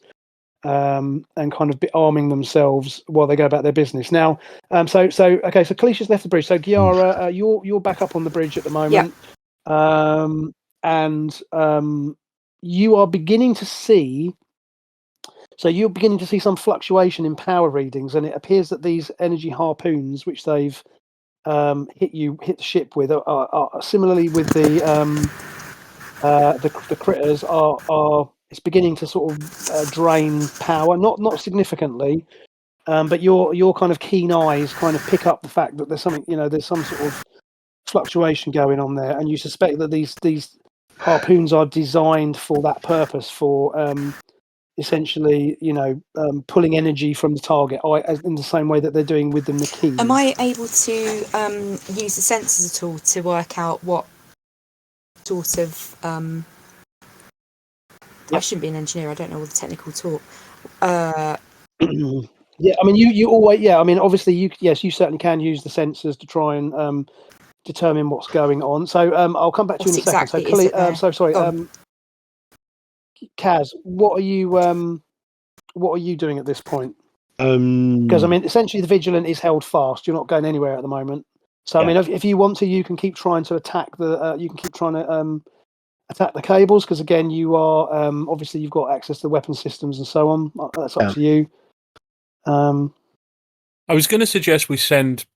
and kind of arming themselves while they go about their business. Now, so Kalicia's left the bridge. So Giara, you're back up on the bridge at the moment. Yeah. And you are beginning to see. So you're beginning to see some fluctuation in power readings, and it appears that these energy harpoons, which they've hit the ship with, are similarly with the critters are it's beginning to sort of drain power, not significantly, but your kind of keen eyes kind of pick up the fact that there's something, there's some sort of fluctuation going on there, and you suspect that these harpoons are designed for that purpose, for essentially, pulling energy from the target, in the same way that they're doing with the Nikki. Am I able to use the sensors at all to work out what sort of... I shouldn't be an engineer, I don't know all the technical talk. Yeah, I mean, you always... Yeah, I mean, obviously, you certainly can use the sensors to try and determine what's going on. So I'll come back to you in a second. So, sorry... Kaz, what are you doing at this point? Because I mean, essentially, the Vigilant is held fast. You're not going anywhere at the moment. So I mean, if you want to, you can keep trying to attack the. You can keep trying to attack the cables because again, you are obviously you've got access to the weapon systems and so on. That's up to you. I was going to suggest we send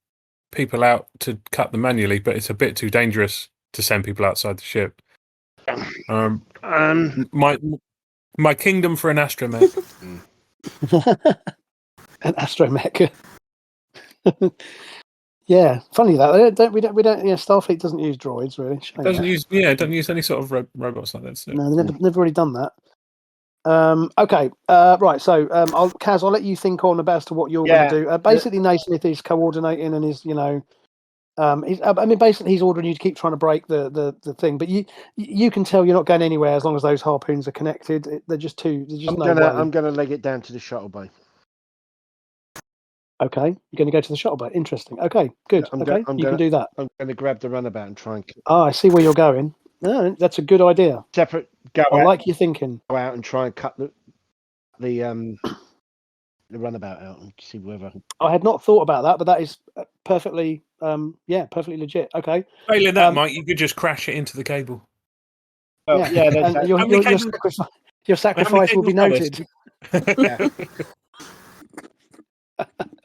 people out to cut them manually, but it's a bit too dangerous to send people outside the ship. My kingdom for an astromech. An astromech. Yeah, funny that we don't. Yeah, Starfleet doesn't use droids really. Doesn't use any sort of robots like that. So. No, they've never really done that. Okay, right. So, Kaz, I'll let you think on about as to what you're going to do. Basically, Naismith is coordinating and is, basically he's ordering you to keep trying to break the thing. But you can tell you're not going anywhere as long as those harpoons are connected. They're just too. There's just I'm gonna leg it down to the shuttle bay. Okay, you're going to go to the shuttle bay. Interesting. Okay, good. You can do that. I'm going to grab the runabout and try and. I see where you're going. No, that's a good idea. Separate. I like your thinking. Go out and try and cut the runabout out and see whether. I had not thought about that, but that is perfectly, perfectly legit. Okay. Failing that, Mike, you could just crash it into the cable. Oh, and your sacrifice will be noted.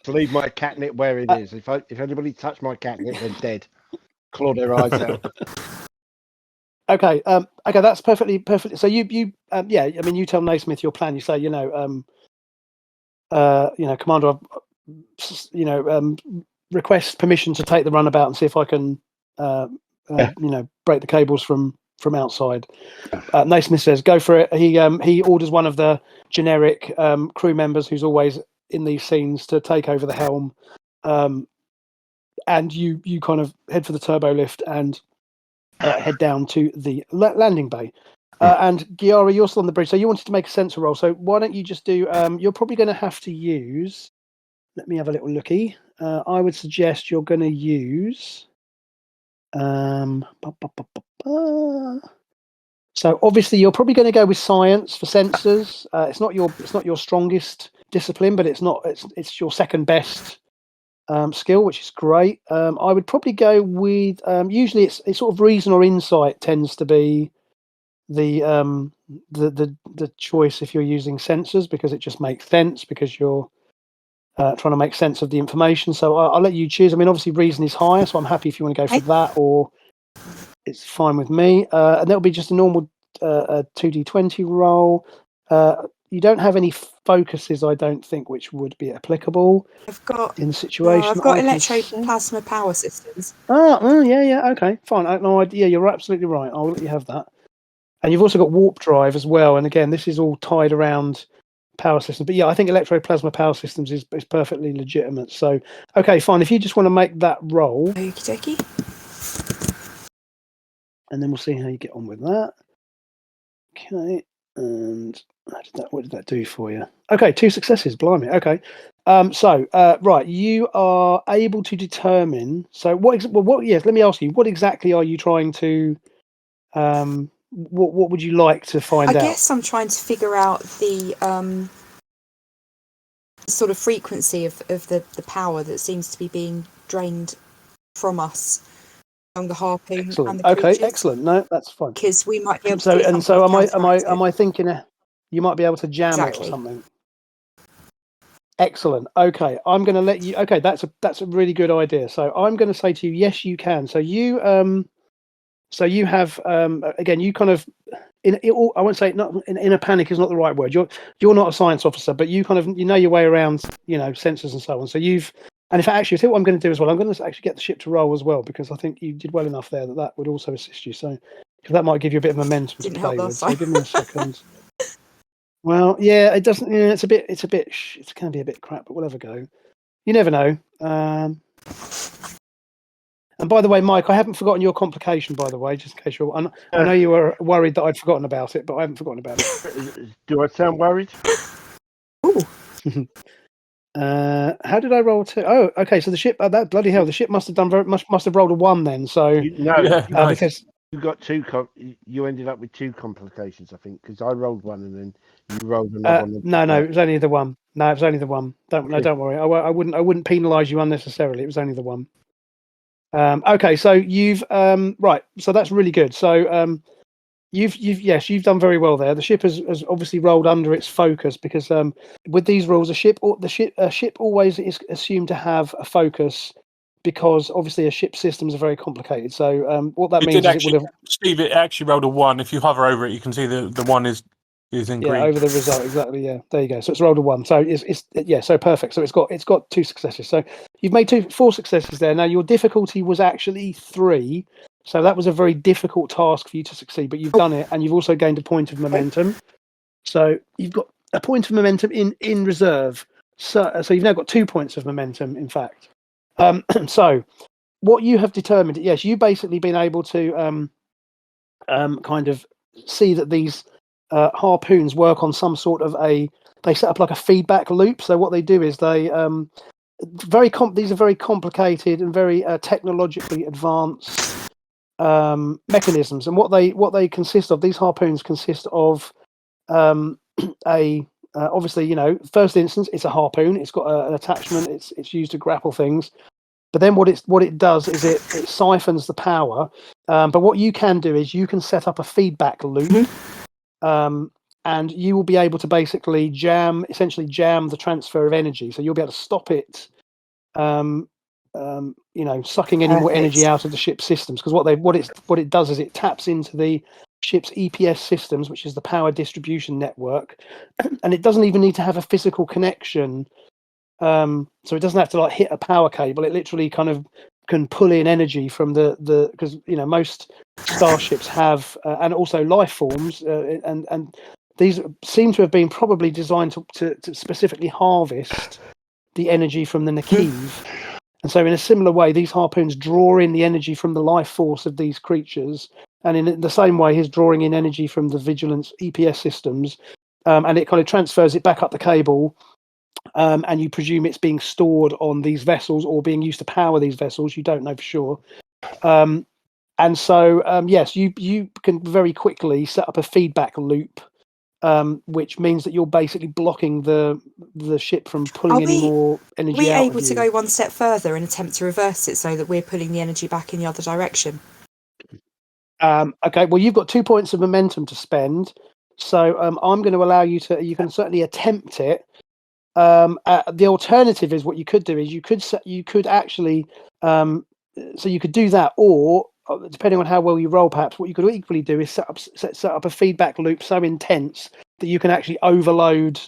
Leave my catnip where it is. If anybody touched my catnip, they're dead. Claw their eyes out. Okay. That's perfectly. So you you tell Naismith your plan. You say, Commander, request permission to take the runabout and see if I can, break the cables from outside. Naismith says, go for it. He orders one of the generic crew members who's always in these scenes to take over the helm, and you kind of head for the turbo lift and head down to the landing bay. And Giara, you're still on the bridge, so you wanted to make a sensor roll. So why don't you just do? You're probably going to have to use. Let me have a little looky. I would suggest you're going to use. So obviously you're probably going to go with science for sensors. It's not your strongest discipline, but it's your second best skill, which is great. I would probably go with usually it's sort of reason or insight tends to be the choice if you're using sensors, because it just makes sense because you're trying to make sense of the information. So I'll let you choose. I mean, obviously reason is higher, so I'm happy if you want to go for that, or it's fine with me. And that'll be just a normal 2d20 roll. You don't have any focuses, I don't think, which would be applicable. I've got in the situation. I've got electroplasma power systems. Okay, fine. No idea. You're absolutely right. I'll let you have that. And you've also got warp drive as well. And again, this is all tied around power systems. But yeah, I think electroplasma power systems is perfectly legitimate. So, okay, fine. If you just want to make that roll. Okie dokie. And then we'll see how you get on with that. Okay. And what did that do for you? Okay, 2 successes. Blimey. Okay. Right, you are able to determine. So yes, let me ask you, what exactly are you trying to what would you like to find out? I guess I'm trying to figure out the sort of frequency of the power that seems to be being drained from us along the harpoon. Excellent. And the okay, creatures. excellent. No, that's fine. Because we might be able to. So am I thinking you might be able to jam it or something? Excellent. Okay, I'm going to let you. Okay, that's a really good idea. So I'm going to say to you, yes, you can. So you have again, you kind of I won't say not in a panic is not the right word. You're not a science officer, but you kind of you know your way around sensors and so on. So and in fact, actually, I think what I'm going to do as well, I'm going to actually get the ship to roll as well, because I think you did well enough there that would also assist you. So because that might give you a bit of momentum to play with. So give me a second. Well, yeah, it doesn't. It's going to be a bit crap, but we'll have a go. You never know. And by the way, Mike, I haven't forgotten your complication. By the way, just in case I know you were worried that I'd forgotten about it, but I haven't forgotten about it. Do I sound worried? Ooh. How did I roll to? Oh, okay. So the ship. That bloody hell! The ship must have rolled a 1 then. So because you got 2. You ended up with 2 complications, I think, because I rolled 1 and then you rolled another one. No, it was only the 1. No, it was only the 1. Don't worry. I wouldn't penalise you unnecessarily. It was only the 1. Okay, so you've right. So that's really good. So you've done very well there. The ship has obviously rolled under its focus because with these rules, a ship always is assumed to have a focus because obviously a ship systems are very complicated. So what that means is it would have Steve. It actually rolled a 1. If you hover over it, you can see the 1 is in green. over the result exactly. Yeah, there you go. So it's rolled a 1. So it's so perfect. So it's got 2 successes. So you've made 4 successes there. Now your difficulty was actually 3. So that was a very difficult task for you to succeed, but you've done it, and you've also gained a point of momentum. So you've got a point of momentum in reserve. So you've now got 2 points of momentum, in fact. So what you have determined, yes, you've basically been able to kind of see that these harpoons work on some sort of they set up like a feedback loop. So what they do is they these are very complicated and very technologically advanced mechanisms, and what they consist of, these harpoons consist of obviously, first instance, it's a harpoon. It's got an attachment. It's used to grapple things. But then what it does is it siphons the power. But what you can do is you can set up a feedback loop, and you will be able to basically essentially jam the transfer of energy. So you'll be able to stop it. Sucking any more energy out of the ship's systems, because what it does is it taps into the ship's EPS systems, which is the power distribution network, and it doesn't even need to have a physical connection. So it doesn't have to like hit a power cable. It literally kind of can pull in energy from the because most starships have and also life forms and these seem to have been probably designed to specifically harvest the energy from the Nakiv. And so in a similar way, these harpoons draw in the energy from the life force of these creatures. And in the same way, he's drawing in energy from the Vigilance EPS systems. And it kind of transfers it back up the cable. And you presume it's being stored on these vessels or being used to power these vessels. You don't know for sure. And so, yes, you can very quickly set up a feedback loop, which means that you're basically blocking the ship from pulling any more energy out. Are we able to go one step further and attempt to reverse it so that we're pulling the energy back in the other direction? Okay, well, you've got 2 points of momentum to spend, so I'm going to allow you to. You can certainly attempt it. The alternative is what you could do is you could actually so you could do that, or depending on how well you roll, perhaps what you could equally do is set up a feedback loop so intense that you can actually overload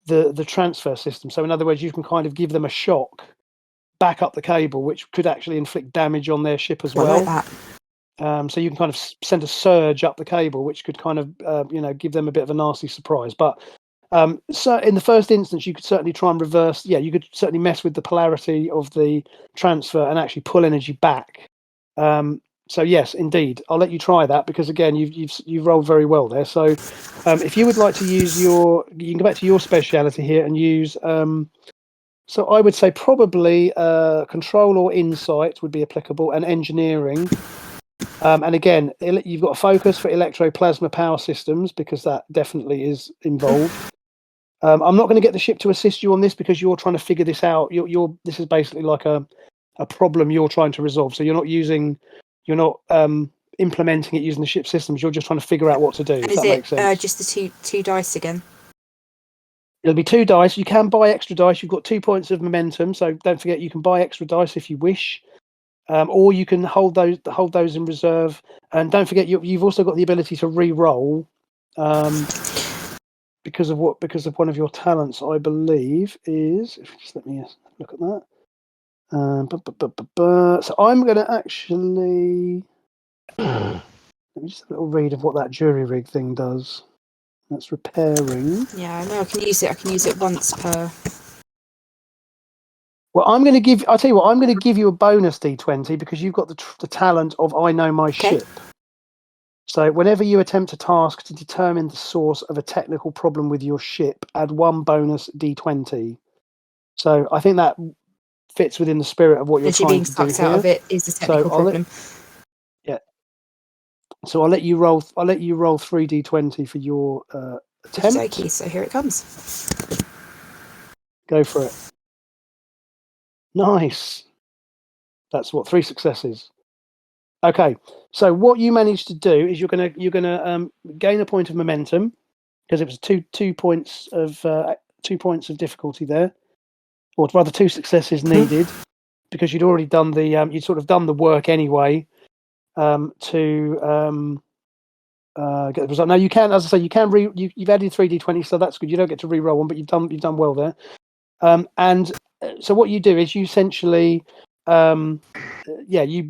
the transfer system. So in other words, you can kind of give them a shock back up the cable, which could actually inflict damage on their ship as well. Like that. So you can kind of send a surge up the cable, which could kind of give them a bit of a nasty surprise. But so in the first instance, you could certainly try and reverse. Yeah, you could certainly mess with the polarity of the transfer and actually pull energy back. So yes, indeed, I'll let you try that because again, you've rolled very well there. So if you would like to use you can go back to your speciality here and use. So I would say probably control or insight would be applicable, and engineering. And again, you've got a focus for electroplasma power systems because that definitely is involved. I'm not going to get the ship to assist you on this because you're trying to figure this out. This is basically like a problem you're trying to resolve. So you're not implementing it using the ship systems. You're just trying to figure out what to do. And if is that makes sense. Just the two dice again? It'll be 2 dice. You can buy extra dice. You've got 2 points of momentum, so don't forget you can buy extra dice if you wish, or you can hold those in reserve. And don't forget you've also got the ability to re-roll. Because of one of your talents, I believe, is. Just let me look at that. So I'm going to actually let me just have a little read of what that jury rig thing does. That's repairing. Yeah, I know. I can use it once per. Well, I'll tell you what. I'm going to give you a bonus D20 because you've got the talent of I know my ship. So whenever you attempt a task to determine the source of a technical problem with your ship, add 1 bonus D20. So I think that fits within the spirit of what you're trying to do here. Being sucked out of it is a technical problem. So I'll let you roll 3 D20 for your attempt. Okay, so here it comes. Go for it. Nice. That's what 3 successes. Okay, so what you managed to do is you're gonna gain a point of momentum because it was two points of difficulty there, or rather 2 successes needed because you'd already done you'd sort of done the work anyway to get the result. Now you can, as I say, you can you've added 3d20, so that's good. You don't get to re-roll one, but you've done well there. And so what you do is you essentially you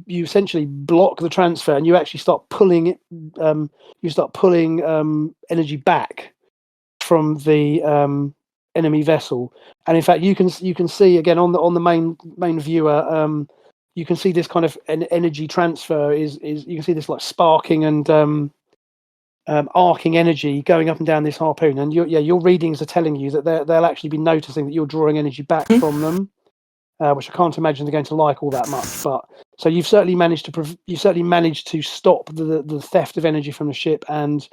essentially block the transfer, and you actually start pulling it. You start pulling energy back from the enemy vessel, and in fact, you can see again on the main viewer. You can see this kind of energy transfer is you can see this like sparking and arcing energy going up and down this harpoon, and your readings are telling you that they'll actually be noticing that you're drawing energy back from them. Which I can't imagine they're going to like all that much. But so you've certainly managed to stop the theft of energy from the ship, and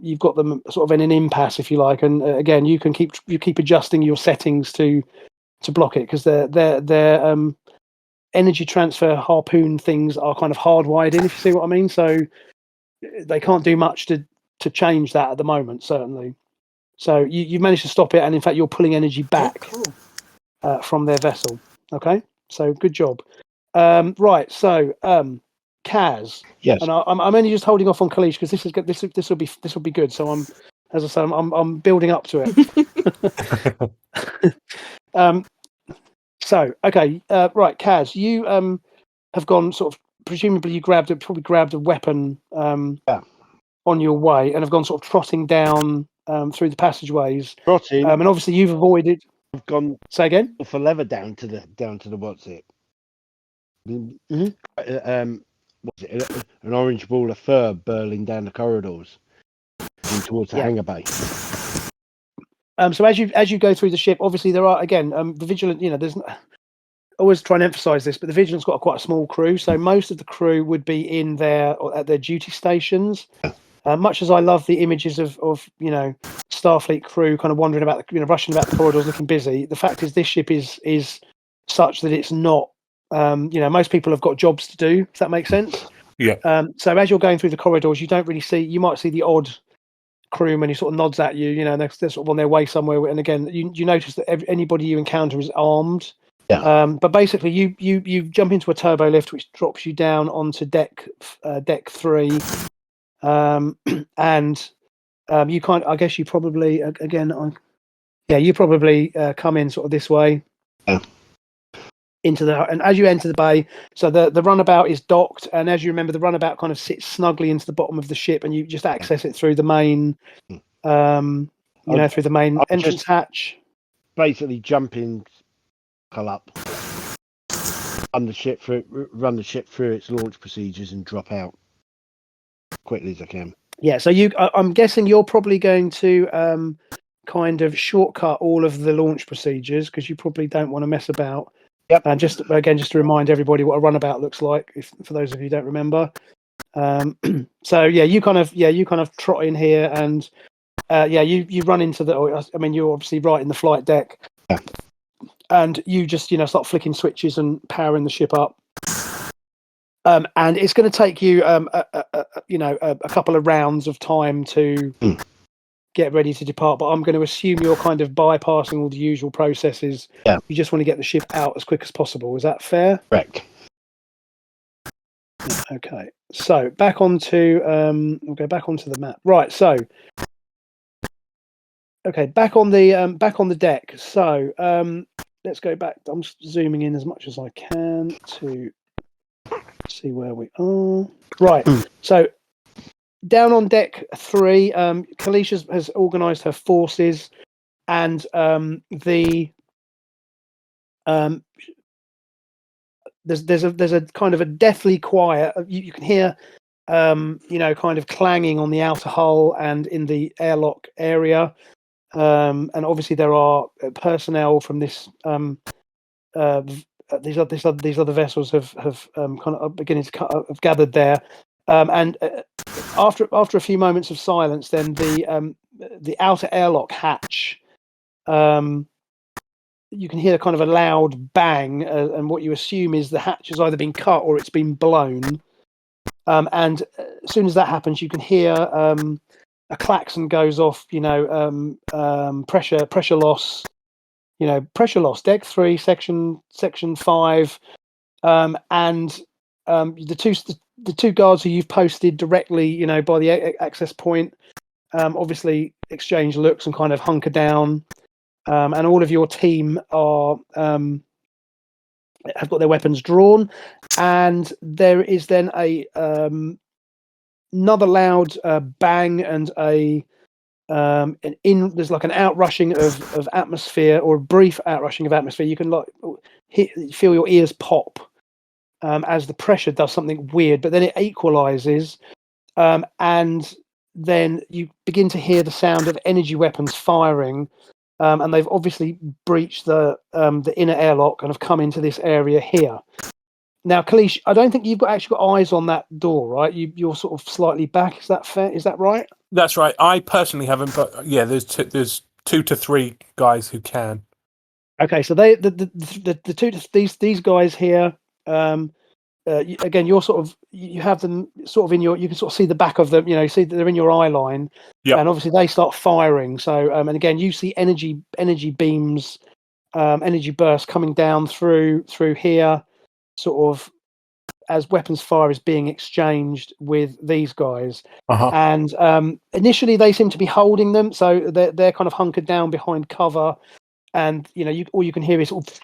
you've got them sort of in an impasse, if you like. And again, you keep adjusting your settings to block it because their energy transfer harpoon things are kind of hardwired in, if you see what I mean. So they can't do much to change that at the moment, certainly. So you've managed to stop it, and in fact, you're pulling energy back. Cool. From their vessel. Okay, so good job. Right, so Kaz. Yes. And I'm only just holding off on Kalish because this will be good. So as I say, I'm building up to it. So okay, right, Kaz, you have gone sort of presumably you probably grabbed a weapon on your way and have gone sort of trotting down through the passageways. Trotting. And obviously you've avoided. I've gone. Say again. For leather down to the what's it? What's it? An orange ball of fur burling down the corridors and towards the hangar bay. So as you go through the ship, obviously there are again the Vigilant. You know, there's always try and emphasise this, but the Vigilant's got quite a small crew, so most of the crew would be in at their duty stations. Much as I love the images of Starfleet crew kind of wandering about, rushing about the corridors looking busy, the fact is this ship is such that it's not. Most people have got jobs to do. If that makes sense. Yeah. So as you're going through the corridors, you don't really see. You might see the odd crewman who sort of nods at you. They're sort of on their way somewhere. And again, you notice that anybody you encounter is armed. Yeah. But basically, you jump into a turbo lift, which drops you down onto deck 3. And you can't. I guess you probably you probably come in sort of this way into and as you enter the bay. So the runabout is docked, and as you remember, the runabout kind of sits snugly into the bottom of the ship, and you just access it through the main, through the main entrance hatch. Basically, jumping, pull up, run the ship through its launch procedures, and drop out quickly as I can. Yeah, so I'm guessing you're probably going to kind of shortcut all of the launch procedures because you probably don't want to mess about. Yep. And just to remind everybody what a runabout looks like, for those of you who don't remember. So you kind of trot in here, and you run into you're obviously right in the flight deck, and you just start flicking switches and powering the ship up. And it's going to take you, a couple of rounds of time to get ready to depart. But I'm going to assume you're kind of bypassing all the usual processes. Yeah. You just want to get the ship out as quick as possible. Is that fair? Correct. Okay. So back onto, we'll go back onto the map. Right. So, okay, back on the deck. So let's go back. I'm zooming in as much as I can to see where we are. Right. So down on deck 3, Kalish has organised her forces, and there's a kind of a deathly quiet. You can hear kind of clanging on the outer hull and in the airlock area, and obviously there are personnel from this these other vessels have kind of beginning to have gathered there, and after a few moments of silence, then the outer airlock hatch you can hear kind of a loud bang, and what you assume is the hatch has either been cut or it's been blown. And as soon as that happens, you can hear a klaxon goes off. Pressure loss. Pressure loss. Deck 3, section 5, and the two guards who you've posted directly, by the access point, obviously exchange looks and kind of hunker down. And all of your team have got their weapons drawn, and there is then another loud bang and there's like an outrushing of atmosphere, or a brief outrushing of atmosphere. You can feel your ears pop as the pressure does something weird, but then it equalizes, and then you begin to hear the sound of energy weapons firing. And they've obviously breached the inner airlock and have come into this area here. Now, Kalish, I don't think you've actually got eyes on that door, right? You're sort of slightly back. Is that fair? Is that right? That's right. I personally haven't, but yeah, there's 2 to 3 guys who can. Okay, so the two these guys here. Again, you're you have them sort of you can sort of see the back of them. See that they're in your eye line. Yeah. And obviously they start firing. So and again, you see energy beams, energy bursts coming down through here, sort of as weapons fire is being exchanged with these guys. Uh-huh. And initially they seem to be holding them, so they're kind of hunkered down behind cover, and all you can hear is sort of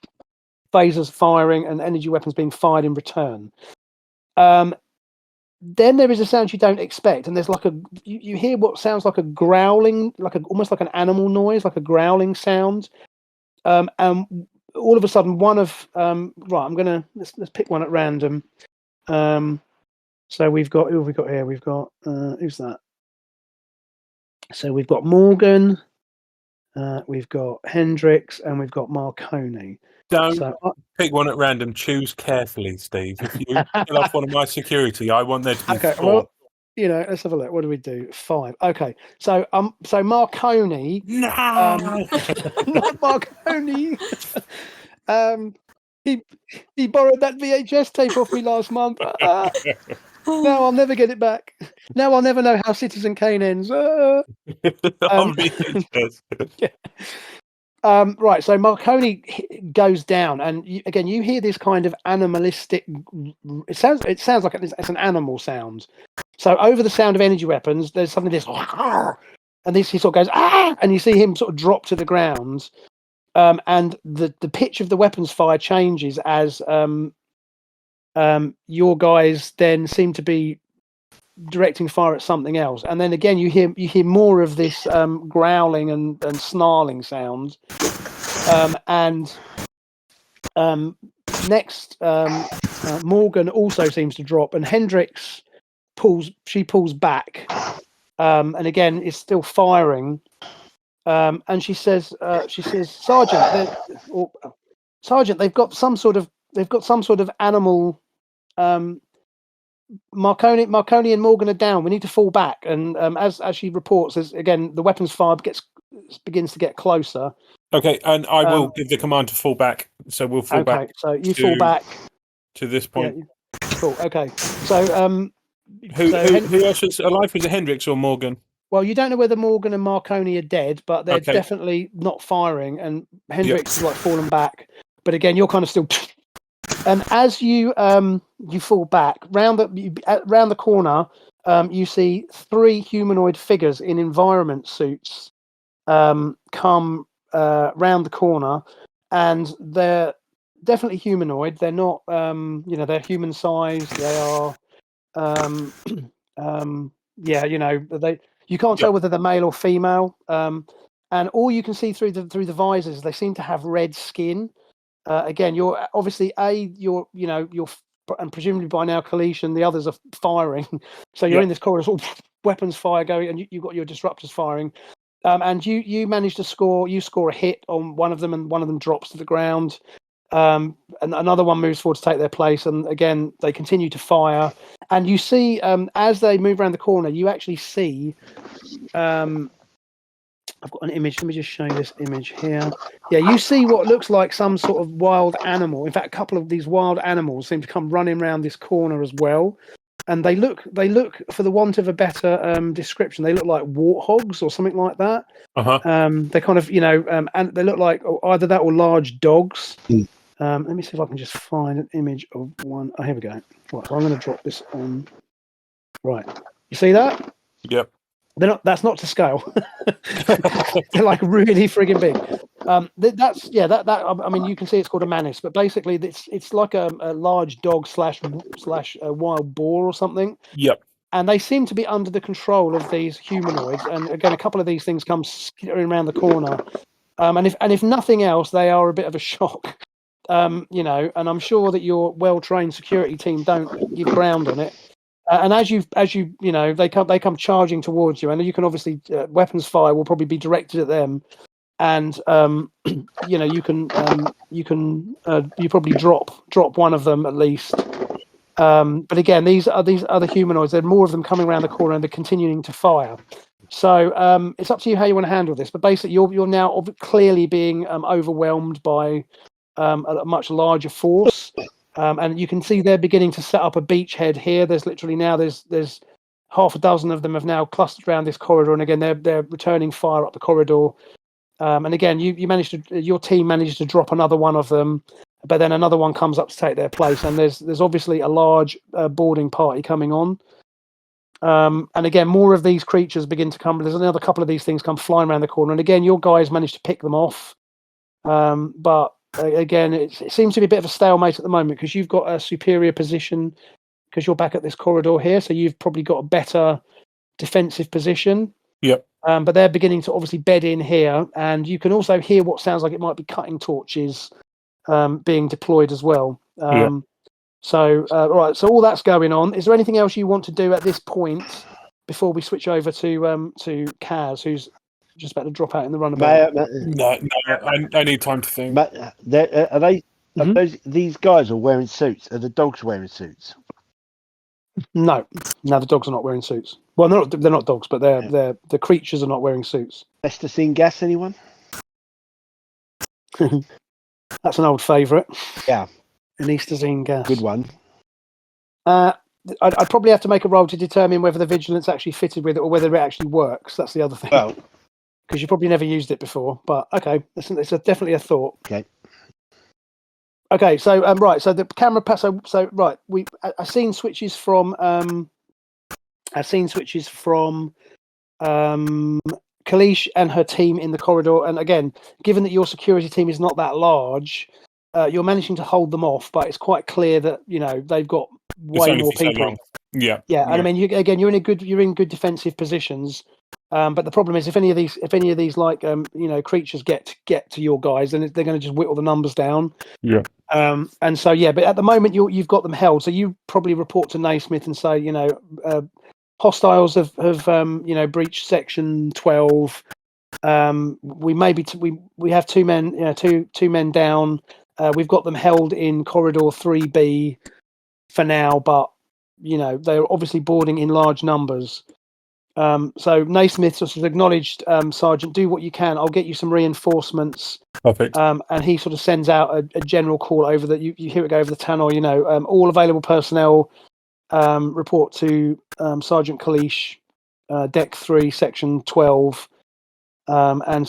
phasers firing and energy weapons being fired in return. Then there is a sound you don't expect, and there's like you hear what sounds like a growling, almost like an animal noise, like a growling sound. And all of a sudden, one of let's pick one at random. So who have we got here? We've got who's that? So we've got Morgan, we've got Hendrix, and we've got Marconi. Don't pick one at random. Choose carefully, Steve. If you kill off one of my security, I want there to be 4. Well, let's have a look. What do we do? 5. Okay. So Marconi. No, not Marconi. He borrowed that VHS tape off me last month. Now I'll never get it back. Now I'll never know how Citizen Kane ends. On VHS. Yeah. Right, so Marconi goes down, and you hear this kind of animalistic. It sounds like it's an animal sound. So over the sound of energy weapons, there's something this, and he sort of goes and you see him sort of drop to the ground, and the pitch of the weapons fire changes as your guys then seem to be directing fire at something else, and then again you hear more of this growling and snarling sounds, and next Morgan also seems to drop, and Hendrix pulls back, and again is still firing, and she says Sergeant, they've got some sort of animal. Marconi and Morgan are down. We need to fall back. And as she reports, again the weapons fire begins to get closer. Okay, and I will give the command to fall back. So we'll fall back. Okay, so you fall back to this point. Yeah, cool. Okay, so who else is alive? Was it Hendrix or Morgan? Well, you don't know whether Morgan and Marconi are dead, but they're definitely not firing, and Hendrix is fallen back. But again, you're kind of still. And as you fall back round the corner, you see 3 humanoid figures in environment suits come round the corner, and they're definitely humanoid. They're not, they're human size. They are, you can't tell whether they're male or female. And all you can see through the visors, they seem to have red skin. Again, you're obviously you're and presumably by now Kalish and the others are firing, so you're in this corridor, sort of weapons fire going, and you've got your disruptors firing, and you manage to score a hit on one of them, and one of them drops to the ground, and another one moves forward to take their place, and again they continue to fire, and you see as they move around the corner, you actually see I've got an image. Let me just show you this image here. Yeah, you see what looks like some sort of wild animal. In fact, a couple of these wild animals seem to come running around this corner as well. And they look, for the want of a better description, they look like warthogs or something like that. They kind of, and they look like either that or large dogs. Let me see if I can just find an image of one. Oh, here we go. Right, so I'm going to drop this on. Right, you see that? Yep. They're not. That's not to scale. They're like really frigging big. That's that. I mean, you can see it's called a manis, but basically, it's like a large dog slash a wild boar or something. Yep. And they seem to be under the control of these humanoids. And again, a couple of these things come skittering around the corner. And if nothing else, they are a bit of a shock. And I'm sure that your well-trained security team don't give ground on it. And as you they come charging towards you, and you can obviously weapons fire will probably be directed at them, and you probably drop one of them at least. But again, these other humanoids. There are more of them coming around the corner, and they're continuing to fire. So it's up to you how you want to handle this. But basically, you're now clearly being overwhelmed by a much larger force. And you can see they're beginning to set up a beachhead here. There's literally now there's half a dozen of them have now clustered around this corridor, and again they're returning fire up the corridor. And again, your team managed to drop another one of them, but then another one comes up to take their place, and there's obviously a large boarding party coming on. And again, more of these creatures begin to come. There's another couple of these things come flying around the corner, and again, your guys managed to pick them off, but again, it seems to be a bit of a stalemate at the moment because you've got a superior position because you're back at this corridor here, so you've probably got a better defensive position. Yep. But they're beginning to obviously bed in here, and you can also hear what sounds like it might be cutting torches being deployed as well. So, all right, so all that's going on. Is there anything else you want to do at this point before we switch over to Kaz, who's just about to drop out in the runabout? No, I need time to think. Are these guys are wearing suits? Are the dogs wearing suits? No, the dogs are not wearing suits. Well, they're not dogs, but the creatures are not wearing suits. Estacine gas, anyone? That's an old favourite. Yeah. Anestazine gas. Good one. I'd probably have to make a roll to determine whether the vigilance actually fitted with it or whether it actually works. That's the other thing. Well, because you probably never used it before. But okay, it's definitely a thought. Okay, so right, so the camera pass. So right, I've seen switches from Kalish and her team in the corridor. And again, given that your security team is not that large, you're managing to hold them off. But it's quite clear that they've got way more people. Yeah. And I mean, you're in good defensive positions. But the problem is, if any of these like creatures get to your guys, then they're going to just whittle the numbers down. Yeah. And so but at the moment you've got them held. So you probably report to Naismith and say, hostiles have breached section 12. We have two men down. We've got them held in corridor 3B for now, but they're obviously boarding in large numbers. So Naismith sort of acknowledged, Sergeant, do what you can. I'll get you some reinforcements. Perfect. And he sort of sends out a general call over that you hear it go over the tannoy. All available personnel report to Sergeant Kalish, Deck 3, Section 12. And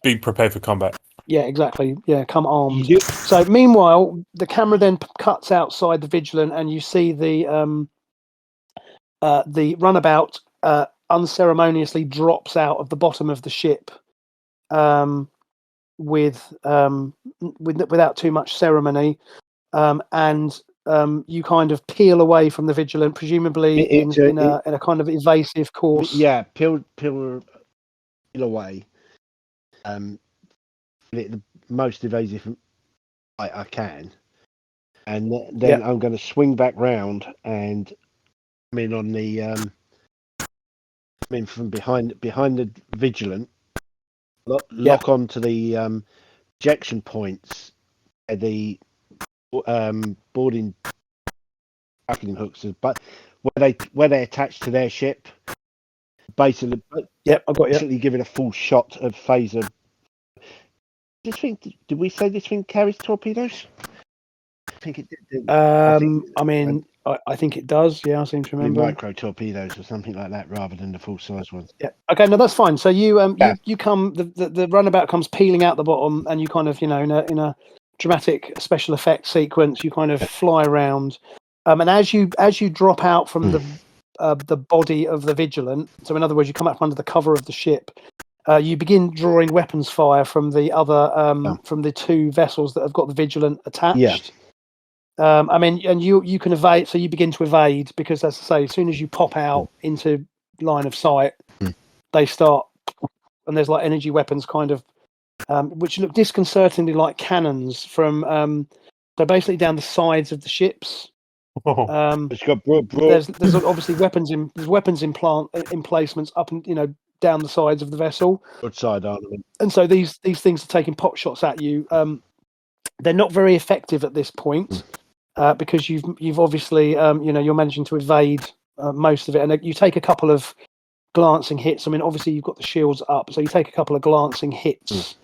be prepared for combat. Yeah, exactly. Yeah, come armed. Yep. So meanwhile, the camera then cuts outside the Vigilant, and you see the runabout unceremoniously drops out of the bottom of the ship without too much ceremony, and you kind of peel away from the Vigilant, presumably in a kind of evasive course. Yeah, peel away. The most evasive I can, and then I'm going to swing back round and come in on the from behind the Vigilant, lock onto the ejection points where the boarding grappling hooks, but where they attach to their ship, basically, Yep, I've got you. basically giving a full shot of phaser. This thing, did we say this thing carries torpedoes? I think it did. I mean, I think it does. Yeah, I seem to remember. Micro torpedoes or something like that, rather than the full size ones. Yeah. Okay. No, that's fine. So you Yeah. you come the runabout comes peeling out the bottom, and you kind of in a dramatic special effect sequence, you kind of fly around, and as you drop out from the body of the Vigilant, so in other words, you come up under the cover of the ship. You begin drawing weapons fire from the other from the two vessels that have got the Vigilant attached. Yeah. I mean, and you can evade, so you begin to evade because, as I say, as soon as you pop out into line of sight, they start, and there's like energy weapons, kind of, which look disconcertingly like cannons from, so basically down the sides of the ships. It's got broad. There's obviously weapons emplacements up and down the sides of the vessel. Broadside armament. And so these things are taking pot shots at you. They're not very effective at this point because you've obviously you're managing to evade most of it, and you take a couple of glancing hits. I mean, obviously you've got the shields up, so you take a couple of glancing hits,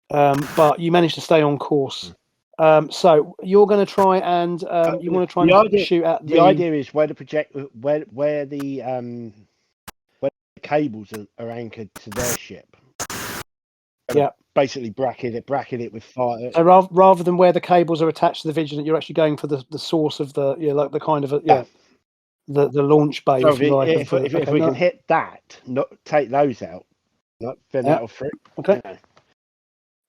but you manage to stay on course. So you're going to try and you want to try and shoot at the idea is where the where the cables are anchored to their ship. Yeah, basically bracket it with fire. So rather than where the cables are attached to the Vigilant, you're actually going for the source of the like the kind of the launch bay. So if we can hit that, not take those out, then that'll free. Okay.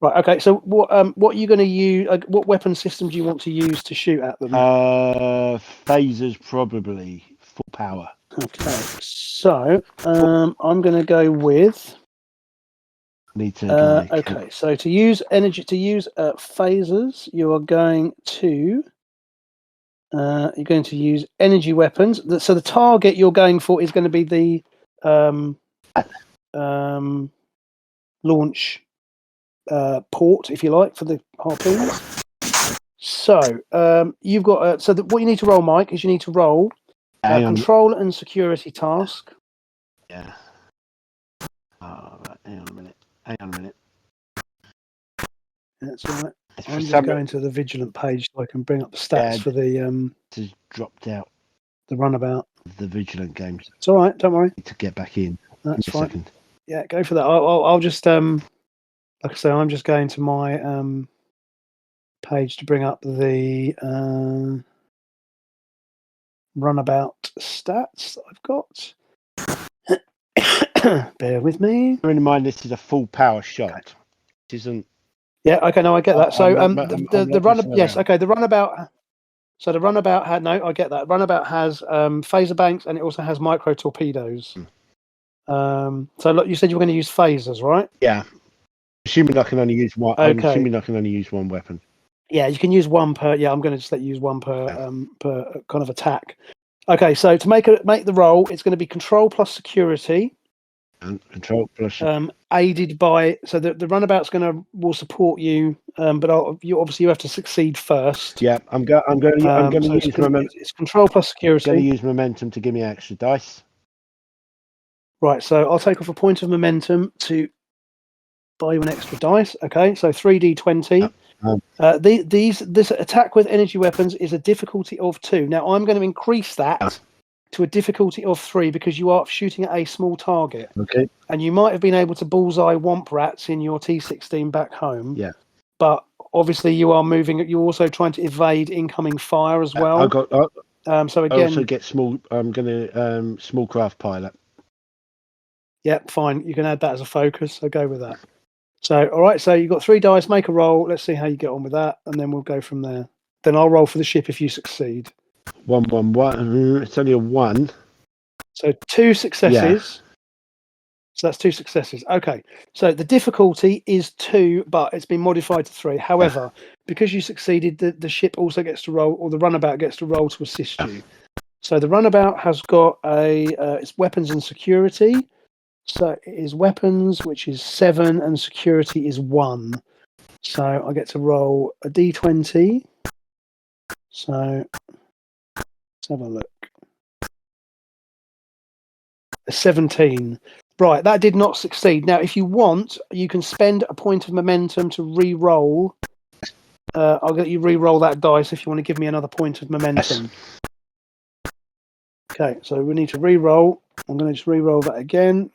Right. Okay. So what are you going to use? What weapon system do you want to use to shoot at them? Phasers, probably full power. Okay. So I'm going to go with. Okay. So to use phasers, you are going to use energy weapons. So the target you're going for is going to be the launch port, if you like, for the harpoons. So you've got what you need to roll, Mike, is you need to roll control and security task. Yeah. Oh, right. Hang on a minute. That's all right. I'm just going to the Vigilant page so I can bring up the stats for the. It's dropped out. The runabout. The Vigilant games. It's all right. Don't worry. To get back in. That's fine. Second. Yeah, go for that. I'll just like I say, I'm just going to my page to bring up the runabout stats that I've got. Bear with me. Bear in mind, this is a full power shot. Okay. It isn't. Yeah. Okay. No, I get that. So the runabout. Yes. Okay. The runabout. So the runabout had I get that. Runabout has phaser banks, and it also has micro torpedoes. So look, you said you were going to use phasers, right? Yeah. Assuming I can only use one. Okay. I'm assuming I can only use one weapon. Yeah, you can use one per. Yeah, I'm going to just let you use one per kind of attack. Okay, so to make the roll, it's going to be control plus security. And control plus. Aided by the runabout's will support you, but you have to succeed first. Yeah, I'm going to use momentum. It's control plus security. I'm going to use momentum to give me extra dice. Right, so I'll take off a point of momentum to buy you an extra dice. Okay, so 3d20. This attack with energy weapons is a difficulty of 2. Now I'm going to increase that to a difficulty of 3 because you are shooting at a small target. Okay. And you might have been able to bullseye womp rats in your T16 back home. Yeah. But obviously you are moving. You're also trying to evade incoming fire as well. So again, I also get small. I'm going to small craft pilot. Yep, fine. You can add that as a focus. So go with that. So, all right. So you've got 3 dice. Make a roll. Let's see how you get on with that, and then we'll go from there. Then I'll roll for the ship if you succeed. 1, 1, 1. It's only a 1. So 2 successes. Yeah. So that's 2 successes. Okay. So the difficulty is 2, but it's been modified to 3. However, because you succeeded, the ship also gets to roll, or the runabout gets to roll to assist you. So the runabout has got it's weapons and security. So it is weapons, which is 7, and security is 1. So I get to roll a d20. So let's have a look. A 17. Right, that did not succeed. Now, if you want, you can spend a point of momentum to re-roll. I'll let you re-roll that dice if you want to give me another point of momentum. Yes. Okay, so we need to re-roll. I'm going to just re-roll that again.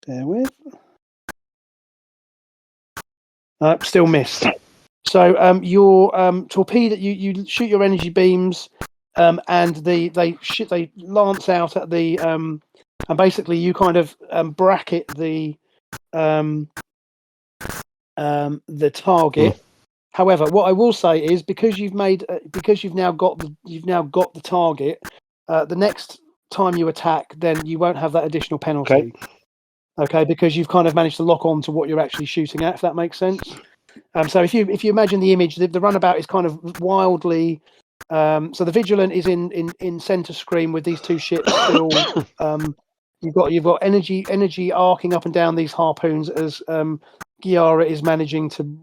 Bear with. Still missed. So your torpedo, you shoot your energy beams, and they lance out at the and basically you kind of bracket the target. However, what I will say is because you've now got the target, the next time you attack, then you won't have that additional penalty. Okay, because you've kind of managed to lock on to what you're actually shooting at, if that makes sense. So if you imagine the image, the runabout is kind of wildly. So the Vigilant is in center screen with these two ships still. You've got energy arcing up and down these harpoons as Giara is managing to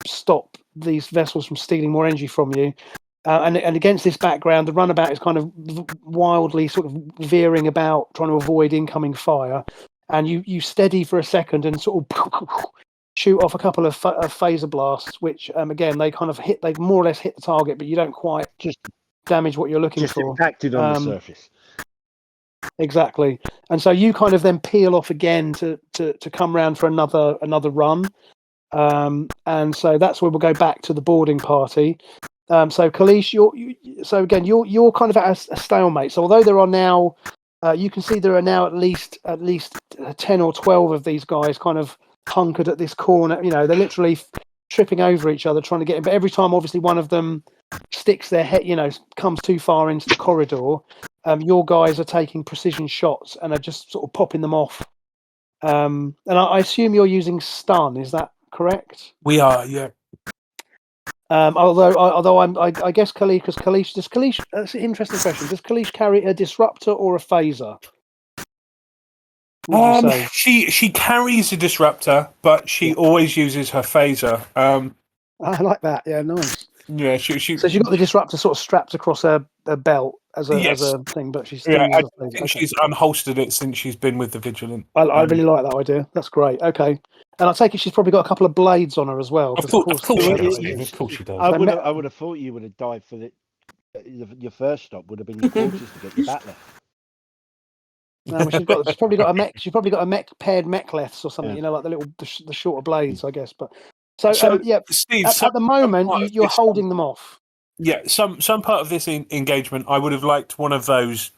stop these vessels from stealing more energy from you. And against this background, the runabout is kind of wildly sort of veering about, trying to avoid incoming fire. And you steady for a second and sort of shoot off a couple of phaser blasts, which again they more or less hit the target, but you don't quite just damage what you're looking for. Just impacted on the surface. Exactly, and so you kind of then peel off again to come round for another run, and so that's where we'll go back to the boarding party. So Kalish, you're kind of at a stalemate. So although there are now, you can see there are now at least 10 or 12 of these guys kind of hunkered at this corner. You know, they're literally tripping over each other trying to get in. But every time, obviously, one of them sticks their head, comes too far into the corridor, your guys are taking precision shots and are just sort of popping them off. And I assume you're using stun. Is that correct? We are, yeah. Although I guess Kalish, that's an interesting question. Does Kalish carry a disruptor or a phaser? She carries a disruptor, but she always uses her phaser. I like that. Yeah, nice. Yeah, so she's got the disruptor sort of strapped across her belt as a thing, but she's still I think she's unholstered it since she's been with the Vigilant. I really like that idea. That's great. Okay, and I take it she's probably got a couple of blades on her as well. Of course she does. I would have thought you would have died for your first stop would have been your quarters to get your bat left. No, she's probably got a mech. She's probably got a paired mech lefts or something. Yeah. Like the shorter blades, I guess. But so Steve, at the moment you're holding them off. Yeah, some part of this engagement, I would have liked one of those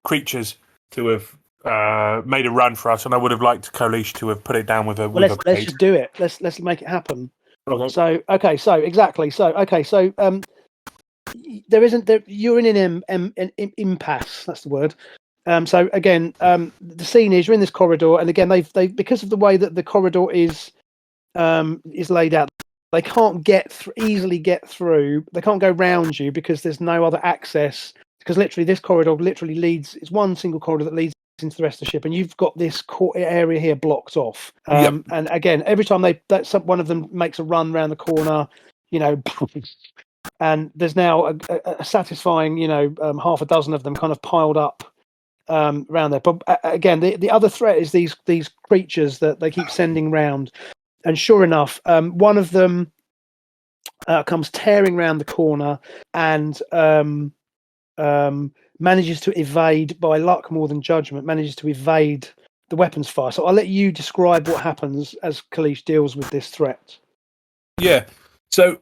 creatures to have made a run for us, and I would have liked Kalish to have put it down with a. Well, let's just do it. Let's make it happen. Okay. So there isn't there. You're in an impasse. That's the word. So again, the scene is you're in this corridor, and again they've because of the way that the corridor is laid out, they can't easily get through. They can't go round you because there's no other access. Because literally, this corridor leads. It's one single corridor that leads into the rest of the ship, and you've got this area here blocked off. And again, every time one of them makes a run round the corner, and there's now a satisfying, half a dozen of them kind of piled up around there. But again, the other threat is these creatures that they keep sending round. And sure enough, one of them comes tearing round the corner and manages to evade, by luck more than judgment, manages to evade the weapons fire. So I'll let you describe what happens as Kalish deals with this threat. Yeah. So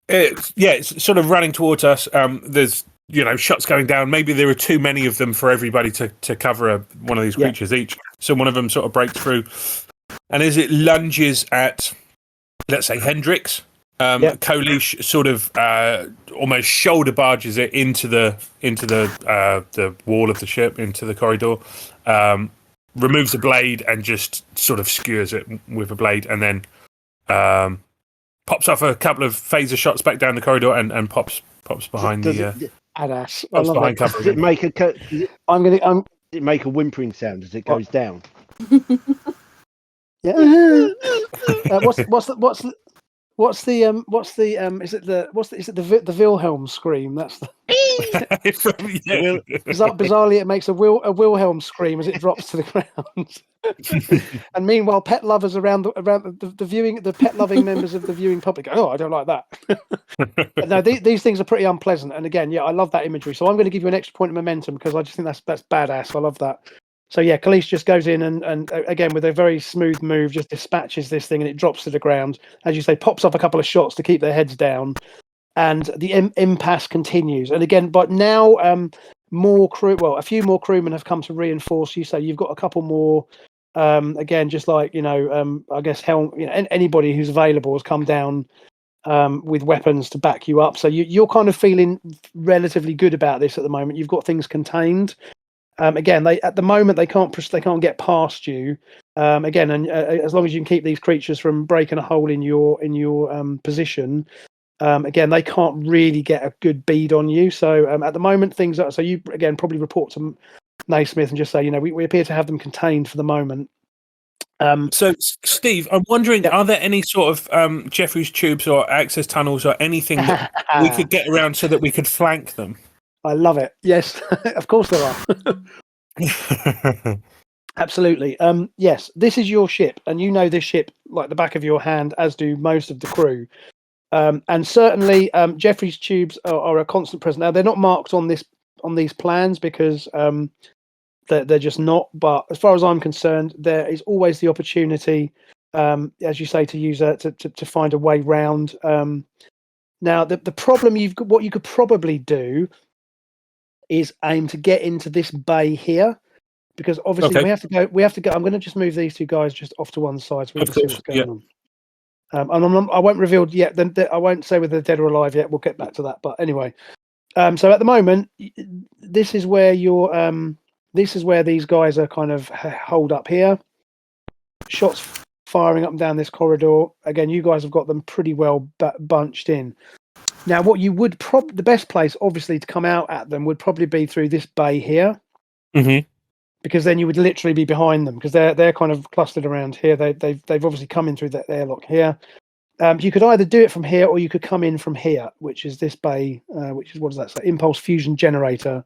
it's sort of running towards us. There's shots going down. Maybe there are too many of them for everybody to cover one of these creatures each. So one of them sort of breaks through, and as it lunges at, let's say, Hendrix, Kalish sort of almost shoulder barges it into the wall of the ship, into the corridor, removes a blade and just sort of skewers it with a blade, and then pops off a couple of phaser shots back down the corridor and pops behind Badass. behind cover. Does it make it make a whimpering sound as it goes down? Yeah. What's What's the is it the Wilhelm scream? That's the bizarrely it makes a Wilhelm scream as it drops to the ground. And meanwhile, pet lovers around the pet loving members of the viewing public go, "Oh, I don't like that." But no, these things are pretty unpleasant. And again, yeah, I love that imagery. So I'm going to give you an extra point of momentum because I just think that's badass. I love that. So yeah, Khalees just goes in and again with a very smooth move, just dispatches this thing and it drops to the ground. As you say, pops up a couple of shots to keep their heads down, and the impasse continues. And again, but now a few more crewmen have come to reinforce you. So you've got a couple more. Again, just like I guess anybody who's available has come down with weapons to back you up. So you're kind of feeling relatively good about this at the moment. You've got things contained. Again, at the moment they can't get past you. Again, and as long as you can keep these creatures from breaking a hole in your position, again they can't really get a good bead on you. So at the moment things are. So you again probably report to Naismith and just say we appear to have them contained for the moment. So, Steve, I'm wondering, are there any sort of Jeffrey's tubes or access tunnels or anything that we could get around so that we could flank them? I love it. Yes, of course there are. Absolutely. Yes, this is your ship, and you know this ship like the back of your hand, as do most of the crew. And certainly, Jeffrey's tubes are a constant presence. Now, they're not marked on these plans because they're just not. But as far as I'm concerned, there is always the opportunity, as you say, to use to find a way round. Now, the problem what you could probably do is aim to get into this bay here, because obviously we have to go. I'm going to just move these two guys just off to one side so we can see what's going on. And I won't reveal yet. Then I won't say whether they're dead or alive yet. We'll get back to that. But anyway, so at the moment, this is where these guys are kind of holed up here. Shots firing up and down this corridor. Again, you guys have got them pretty well bunched in. Now, what you would the best place, obviously, to come out at them would probably be through this bay here, because then you would literally be behind them because they're kind of clustered around here. They've obviously come in through that airlock here. You could either do it from here or you could come in from here, which is this bay, which is what does that say? Impulse fusion generator.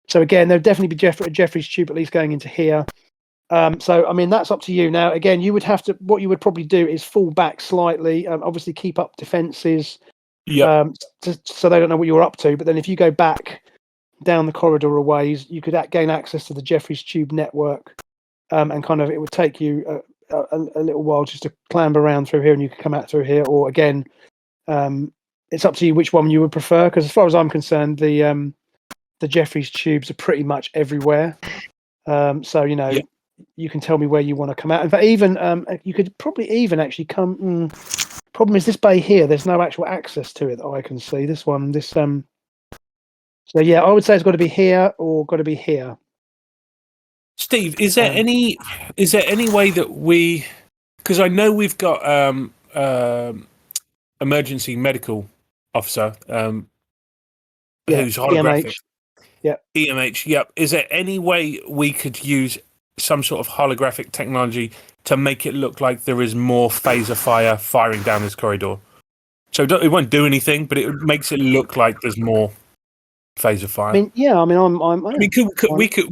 So again, there'd definitely be Jeffrey's tube at least going into here. So I mean that's up to you. Now again, you would have to. What you would probably do is fall back slightly. Obviously, keep up defenses. So they don't know what you're up to. But then if you go back down the corridor a ways, you could gain access to the Jeffrey's tube network, and kind of it would take you a little while just to clamber around through here, and you could come out through here. Or again, it's up to you which one you would prefer. Because as far as I'm concerned, the Jeffrey's tubes are pretty much everywhere. So you can tell me where you want to come out. In fact, even you could probably even actually come. Problem is this bay here. There's no actual access to it that I can see. So yeah, I would say it's got to be here or got to be here. Steve, is there any way that we? Because I know we've got emergency medical officer who's holographic. EMH. Yeah. EMH. Yep. Is there any way we could use some sort of holographic technology to make it look like there is more phaser fire firing down this corridor? So it won't do anything, but it makes it look like there's more phaser fire.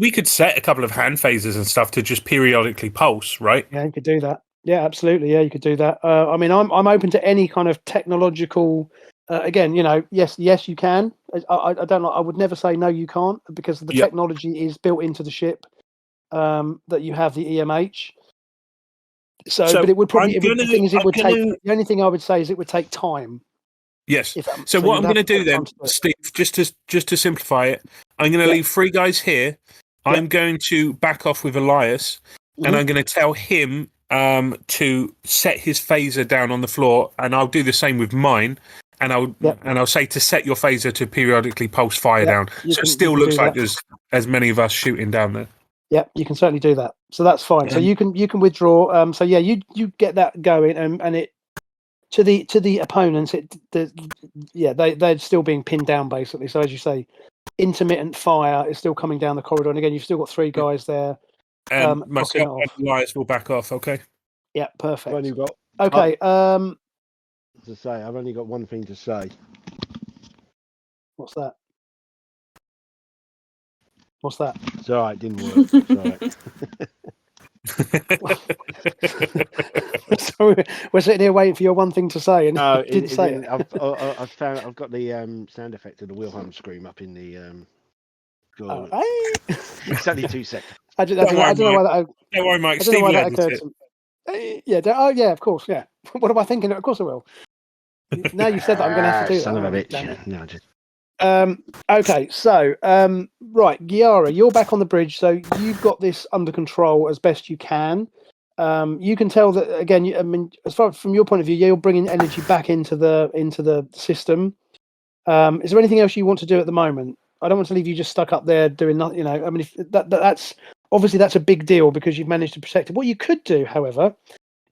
We could set a couple of hand phasers and stuff to just periodically pulse, right? Yeah, you could do that. Yeah, absolutely. Yeah, you could do that. I'm open to any kind of technological. Again, yes, you can. I don't know. I would never say no, you can't, because the technology is built into the ship. That you have the EMH. So but it would probably. The only thing I would say is it would take time. Yes. So what I'm going to do then, Steve, just to simplify it, I'm going to leave 3 guys here. I'm going to back off with Elias, and I'm going to tell him to set his phaser down on the floor, and I'll do the same with mine. And I'll say to set your phaser to periodically pulse fire down, so it still looks like there's as many of us shooting down there. Yeah, you can certainly do that. So that's fine. So you can withdraw. So yeah, you get that going, and it to the opponents. They're still being pinned down basically. So as you say, intermittent fire is still coming down the corridor, and again, you've still got 3 guys there. Myself and Elias will back off. Okay. Yeah, perfect. Only got okay. to say. I've only got one thing to say. What's that? What's that? It's all right. It didn't work. It's all right. So we're sitting here waiting for your one thing to say, and No, you didn't say it. I've got the sound effect of the Wilhelm scream up in the Oh, hey! It's only 2 seconds. I don't know why that. Don't worry, Mike. I don't know Steve why will that edit occurred it. to me. Yeah. Oh, yeah. Of course. Yeah. What am I thinking? Of course I will. Now you've said that, I'm going to have to do that. Son of a bitch. Damn it. No, just... Okay, so right, Giara, you're back on the bridge, so you've got this under control as best you can. You can tell that again. I mean, as far from your point of view, you're bringing energy back into the system. Is there anything else you want to do at the moment? I don't want to leave you just stuck up there doing nothing. You know, I mean, if that's obviously that's a big deal because you've managed to protect it. What you could do, however,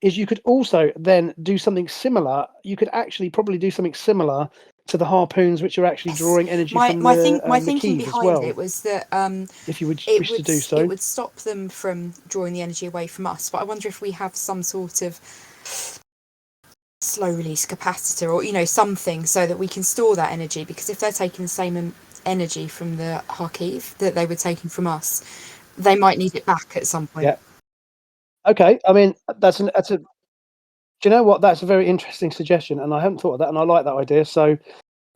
is you could also then do something similar. You could actually probably do something similar to the harpoons, which are actually drawing energy from my the thinking keys as behind well. it was that If you would wish to do so, it would stop them from drawing the energy away from us. But I wonder if we have some sort of slow release capacitor, or something, so that we can store that energy. Because if they're taking the same energy from the Kharkiv that they were taking from us, they might need it back at some point. Yeah. Okay. I mean, that's a. Do you know what? That's a very interesting suggestion, and I hadn't thought of that, and I like that idea. So,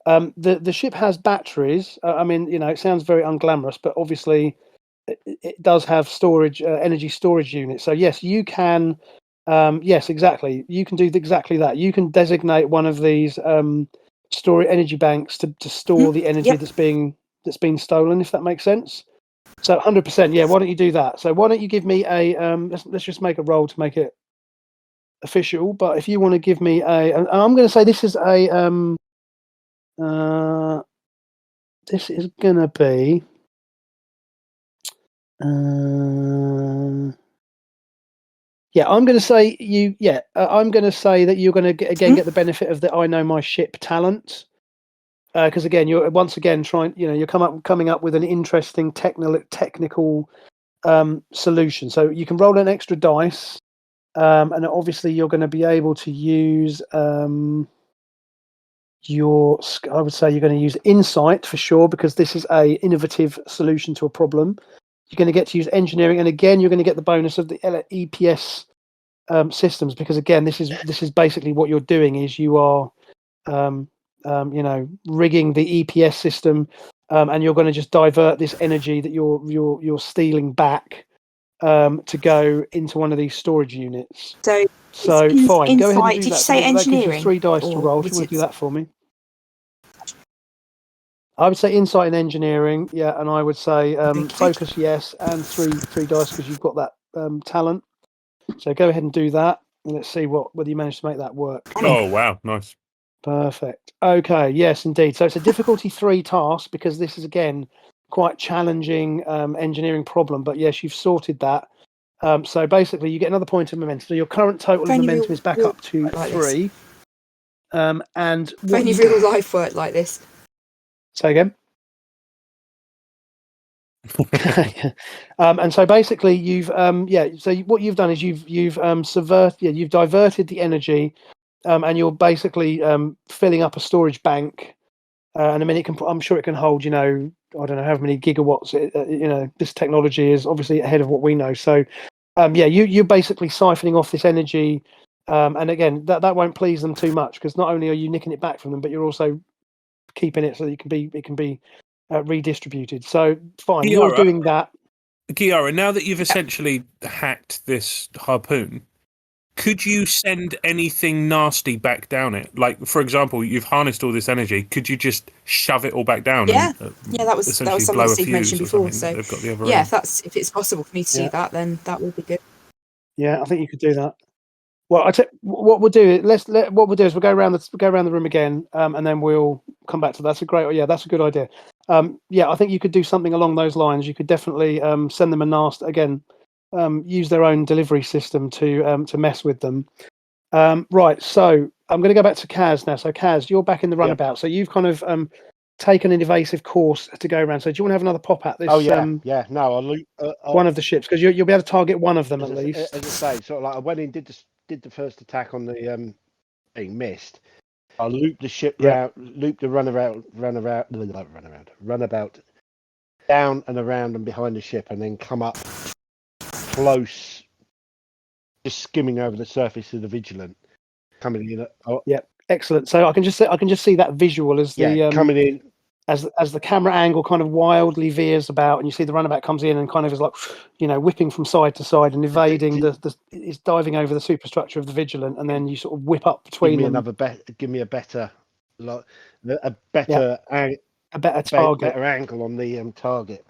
the ship has batteries. I mean, it sounds very unglamorous, but obviously, it does have storage, energy storage units. So yes, you can. Yes, exactly. You can do exactly that. You can designate one of these storage energy banks to store the energy that's been stolen, if that makes sense. So 100%. Yeah. Why don't you do that? So why don't you give me a let's just make a roll to make it official. But if you want to give me and I'm going to say this is a this is going to be yeah, I'm going to say I'm going to say that you're going to get the benefit of the I know my ship talent. Because again, you're once again trying, you're coming up with an interesting technical solution. So you can roll an extra dice, and obviously you're going to be able to use I would say you're going to use insight for sure, because this is a innovative solution to a problem. You're going to get to use engineering, and again, you're going to get the bonus of the EPS systems, because again, this is basically what you're doing is you are rigging the EPS system, and you're going to just divert this energy that you're stealing back to go into one of these storage units. So fine, go ahead and do did that. you say that gives engineering? you 3 dice to roll. If you want to do that for me, I would say insight and engineering, yeah, and I would say focus, yes, and three dice because you've got that talent. So go ahead and do that, and let's see whether you manage to make that work. Oh wow, nice. Perfect. Okay, yes, indeed. So it's a difficulty 3 task, because this is again quite challenging engineering problem. But yes, you've sorted that. So basically, you get another point of momentum. So your current total of momentum is back up to 3. And if only real life worked like this. Say again. And so basically, you've So what you've done is you've you've diverted the energy. And you're basically filling up a storage bank, and I mean, I'm sure it can hold, I don't know how many gigawatts. This technology is obviously ahead of what we know. So, you're basically siphoning off this energy, and again, that won't please them too much, because not only are you nicking it back from them, but you're also keeping it so that it can be redistributed. So, fine, you're doing that. Giara, now that you've essentially hacked this harpoon, could you send anything nasty back down it? Like, for example, you've harnessed all this energy. Could you just shove it all back down? Yeah, and, that was something that Steve mentioned before. So they've got the other yeah, end. if it's possible for me to do that, then that would be good. Yeah, I think you could do that. Well, what we'll do is we'll go around the room again, and then we'll come back to that. That's a good idea. I think you could do something along those lines. You could definitely send them a nasty again. Use their own delivery system to mess with them. Right, so I'm going to go back to Kaz now. So Kaz, you're back in the runabout. So you've kind of taken an evasive course to go around. So do you want to have another pop at this? Oh yeah, No, I'll one of the ships, because you'll be able to target one of them at least. As I say, sort of like I went in, did the first attack on the thing, missed, I'll loop the ship round, loop the runabout down and around and behind the ship, and then come up close, just skimming over the surface of the Vigilant, coming in. Excellent. So I can just see that visual as the coming in as the camera angle kind of wildly veers about, and you see the runabout comes in and kind of is like, whipping from side to side and evading is diving over the superstructure of the Vigilant, and then you sort of whip up between them. Give me a better target, better angle on the target.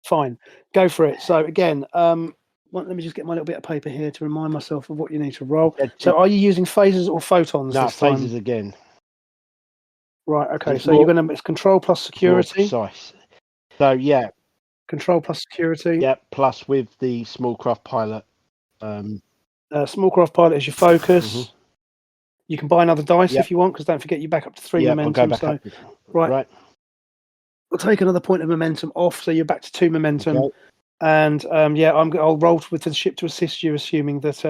Fine, go for it. So again, let me just get my little bit of paper here to remind myself of what you need to roll. So are you using phasers or photons this time? Phasers again. Right, okay, so you're going to, it's control plus security. More precise. So, yeah. Control plus security. Yeah, plus with the small craft pilot. Small craft pilot is your focus. Mm-hmm. You can buy another dice if you want, because don't forget you're back up to 3 momentum. I'll go back up. Right. We'll take another point of momentum off, so you're back to 2 momentum. Okay. And, I'll roll with the ship to assist you, assuming that...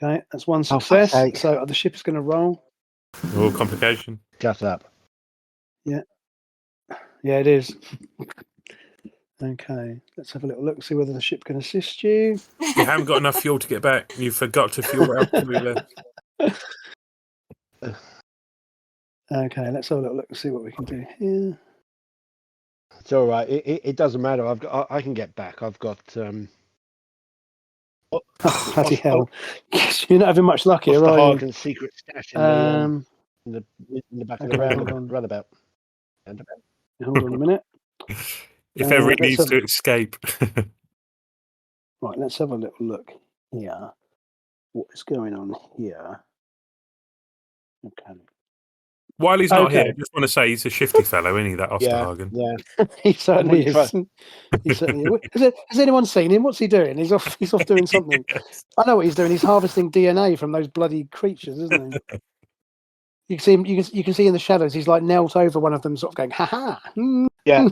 Okay, that's one success. So the ship is going to roll. Oh, complication. Shut up. Yeah, it is. Okay, let's have a little look, see whether the ship can assist you. You haven't got enough fuel to get back. You forgot to fuel it up. Okay, let's have a little look and see what we can do here. It's all right. It doesn't matter. I can get back. I've got. Bloody hell! You're not having much luck here, are you? Secret stash in the back of the runabout. Hold on a minute. If ever it needs to escape. Right, let's have a little look here. What is going on here? Okay. While he's not here, I just want to say he's a shifty fellow, isn't he, that Osterhagen? Yeah. He certainly is. He certainly is. Has anyone seen him? What's he doing? He's off doing something. Yes. I know what he's doing. He's harvesting DNA from those bloody creatures, isn't he? You can see him. You can see in the shadows. He's like knelt over one of them, sort of going, "Ha ha." Yeah.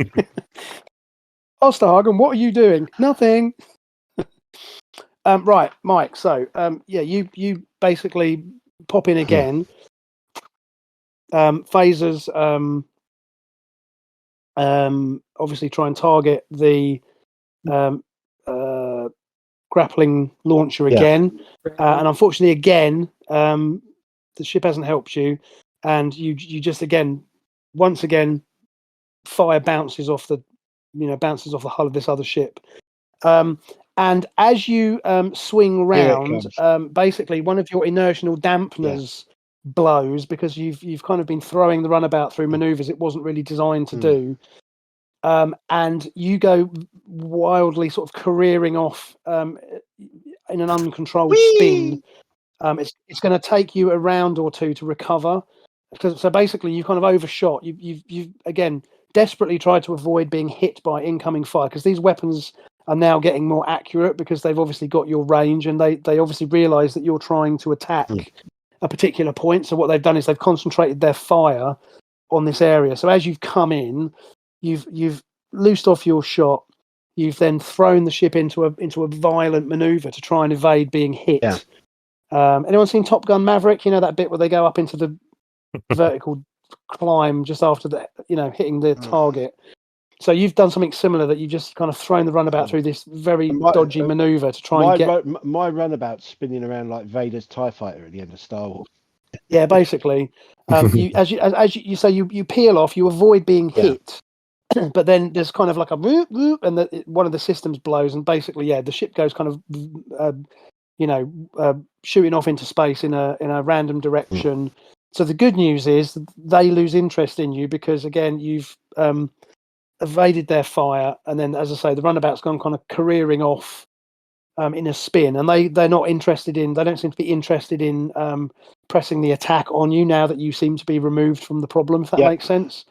Osterhagen, what are you doing? Nothing. Right, Mike. So, you basically pop in again. Phasers obviously try and target the grappling launcher again, and unfortunately again the ship hasn't helped you, and you just once again fire bounces off the hull of this other ship, and as you swing round, basically one of your inertial dampeners blows, because you've kind of been throwing the runabout through maneuvers it wasn't really designed to do, and you go wildly sort of careering off in an uncontrolled spin. It's going to take you a round or two to recover, so basically you've kind of overshot. You've again desperately tried to avoid being hit by incoming fire, because these weapons are now getting more accurate because they've obviously got your range, and they obviously realise that you're trying to attack a particular point. So what they've done is they've concentrated their fire on this area. So as you've come in, you've loosed off your shot. You've then thrown the ship into a violent maneuver to try and evade being hit. Yeah. Anyone seen Top Gun Maverick? You know that bit where they go up into the vertical climb just after hitting the target. So you've done something similar, that you've just kind of thrown the runabout through this very dodgy maneuver to try and get... My runabout spinning around like Vader's TIE fighter at the end of Star Wars. Yeah, basically. You peel off, you avoid being hit, but then there's kind of like a whoop, whoop, and one of the systems blows, and basically, the ship goes kind of, shooting off into space in a random direction. So the good news is they lose interest in you, because, again, you've... evaded their fire, and then, as I say, the runabout's gone kind of careering off in a spin, and they're not interested in. They don't seem to be interested in pressing the attack on you now that you seem to be removed from the problem. If that makes sense.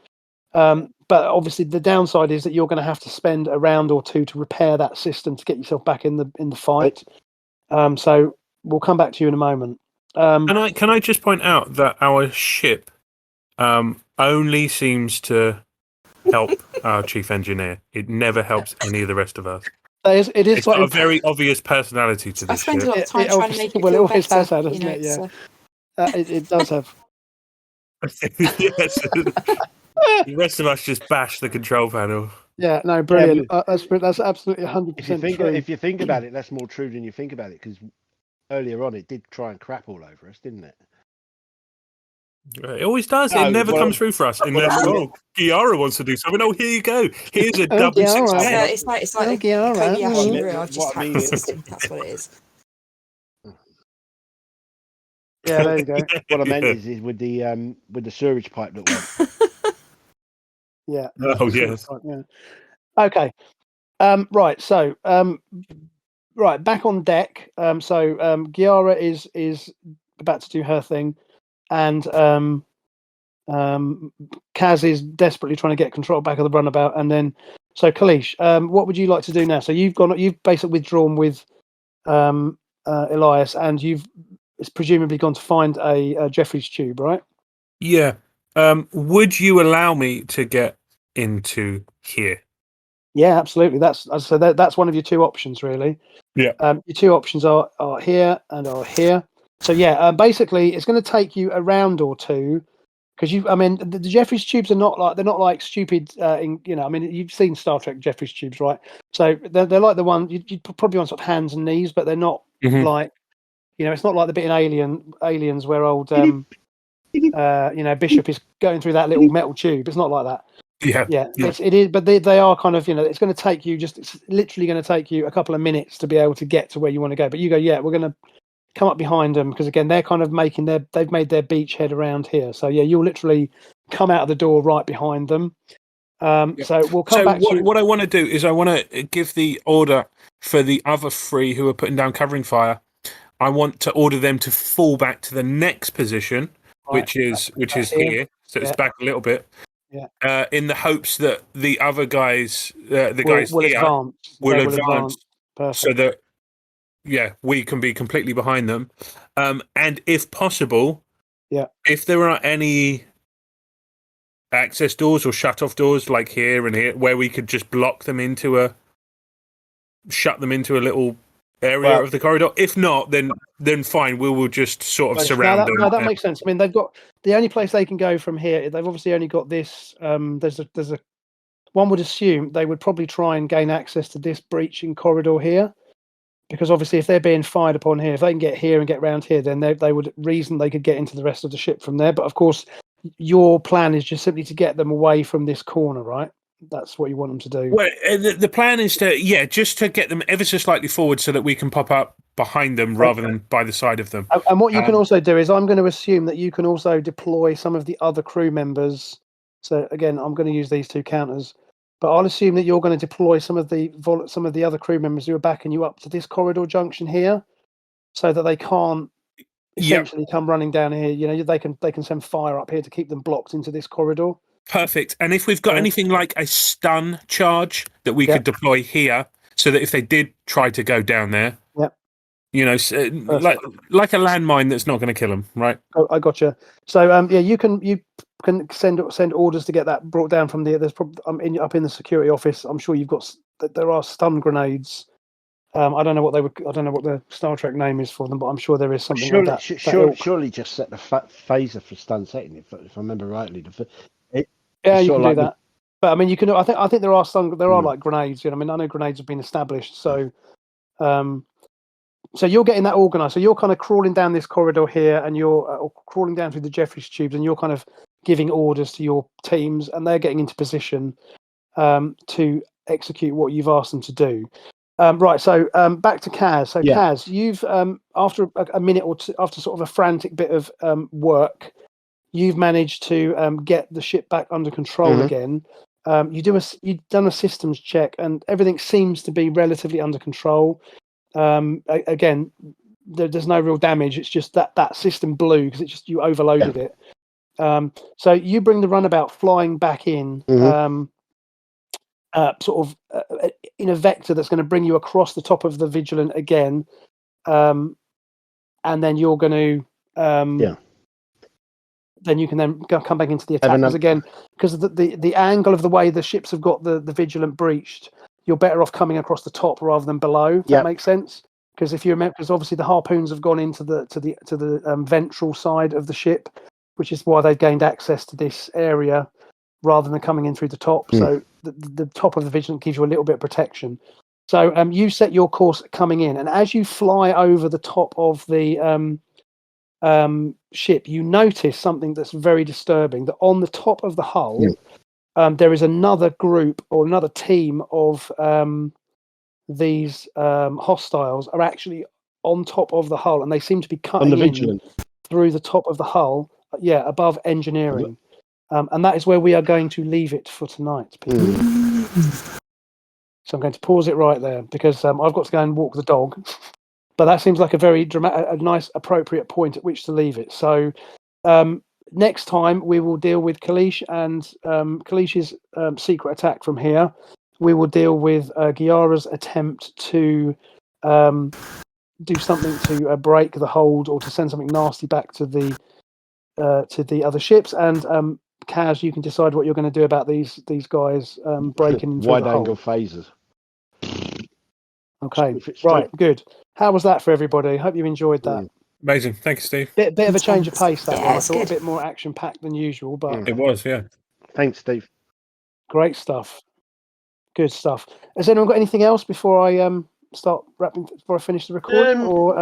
But obviously, the downside is that you're going to have to spend a round or two to repair that system to get yourself back in the fight. So we'll come back to you in a moment. Can I just point out that our ship only seems to help our chief engineer. It never helps any of the rest of us. It is It's got quite a very obvious personality to I this spend a ship. lot of time trying to make it well, it feel always better. has had, hasn't you know, it? Yeah. it's, It does have. Yes. The rest of us just bash the control panel. Yeah, no, brilliant. but That's absolutely 100% true. if you think about it, that's more true than you think about it, because earlier on it did try and crap all over us, didn't it? It always does. No, it never well, comes through for us unless Giara wants to do something. Oh, here you go. Here's a double Giara. success. it's like Okay, a all right. Kobayashi Mhm. Maru. I've just What I hacked mean the is- system. That's what it is. Yeah, there you go. What I meant is with the sewage pipe that went. Yeah. Oh, yes. Yeah. Okay. Right. So, right back on deck. Giara is about to do her thing, and Kaz is desperately trying to get control back of the runabout, and then so Kalish, what would you like to do now? So you've basically withdrawn with Elias, and you've presumably gone to find a Jeffrey's tube, right? Yeah. Would you allow me to get into here? Yeah, absolutely. That's one of your two options, really. Yeah. Your two options are here and are here. So yeah, basically, it's going to take you a round or two, because the Jeffrey's tubes are not like stupid. You've seen Star Trek Jeffrey's tubes, right? So they're like the one you'd probably on sort of hands and knees, but they're not like, it's not like the bit in Aliens where old Bishop is going through that little metal tube. It's not like that. Yeah. It is, but they are kind of, it's going to take you it's literally going to take you a couple of minutes to be able to get to where you want to go. But you go, yeah, we're going to come up behind them, because again, they're kind of they've made their beachhead around here. So yeah, you'll literally come out of the door right behind them. So we'll come back to what I want to do is I want to give the order for the other three who are putting down covering fire. I want to order them to fall back to the next position, which is here. So it's back a little bit. Yeah. In the hopes that the other guys, guys will here, will advance, Perfect. so that we can be completely behind them. And if possible, if there are any access doors or shut off doors like here and here, where we could just shut them into a little area of the corridor. If not, then fine. We will just sort of surround them. No, that makes sense. I mean, they've got the only place they can go from here. They've obviously only got this. There's a one would assume they would probably try and gain access to this breaching corridor here, because obviously if they're being fired upon here, if they can get here and get round here, then they would reason they could get into the rest of the ship from there. But of course, your plan is just simply to get them away from this corner, right? That's what you want them to do. Well, the plan is just to get them ever so slightly forward so that we can pop up behind them rather than by the side of them. And what you can also do is, I'm going to assume that you can also deploy some of the other crew members. So again, I'm going to use these two counters, but I'll assume that you're going to deploy some of the other crew members who are backing you up to this corridor junction here, so that they can't essentially come running down here. They can send fire up here to keep them blocked into this corridor. Perfect. And if we've got anything like a stun charge that we could deploy here, so that if they did try to go down there, like a landmine that's not going to kill them, right? Oh, I gotcha. So you can send orders to get that brought down from the. There's probably up in the security office. I'm sure you've got. There are stun grenades. I don't know what the Star Trek name is for them, but I'm sure there is something like that. Surely just set the phaser for stun setting, if I remember rightly. You can do that. But I mean, you can. I think there are like grenades. I know grenades have been established. So, so you're getting that organised. So you're kind of crawling down this corridor here, and you're crawling down through the Jeffrey's tubes, and you're kind of giving orders to your teams, and they're getting into position to execute what you've asked them to do. Right. So back to Kaz. So Kaz, you've after a minute or two, after sort of a frantic bit of work, you've managed to get the ship back under control again. You've done a systems check, and everything seems to be relatively under control. Again, there's no real damage. It's just that system blew because you overloaded it. So you bring the runabout flying back in, sort of in a vector that's going to bring you across the top of the Vigilant again, and then you're going to then you can then come back into the attack. Because again, because of the angle of the way the ships have got the Vigilant breached, you're better off coming across the top rather than below. If that makes sense. Because if you remember, because obviously the harpoons have gone into the ventral side of the ship, which is why they've gained access to this area rather than coming in through the top. So the top of the Vigilant gives you a little bit of protection. So you set your course coming in, and as you fly over the top of the ship, you notice something that's very disturbing. That on the top of the hull, there is another group or another team of these hostiles are actually on top of the hull, and they seem to be cutting in through the top of the hull, above engineering. And that is where we are going to leave it for tonight, people. So I'm going to pause it right there because I've got to go and walk the dog. But that seems like a very a nice, appropriate point at which to leave it. So next time we will deal with Kalish and Kalish's secret attack from here. We will deal with Giara's attempt to do something to break the hold or to send something nasty back to the other ships. And Kaz, you can decide what you're going to do about these guys breaking through wide the angle hold. phasers. Okay, right, good. How was that for everybody? Hope you enjoyed that. Amazing, thank you, Steve. Bit of a change of pace that one. I it's thought good. a bit more action packed than usual, but It was, yeah. Thanks, Steve. great stuff. Good stuff. Has anyone got anything else before I start wrapping? Before I finish the recording, or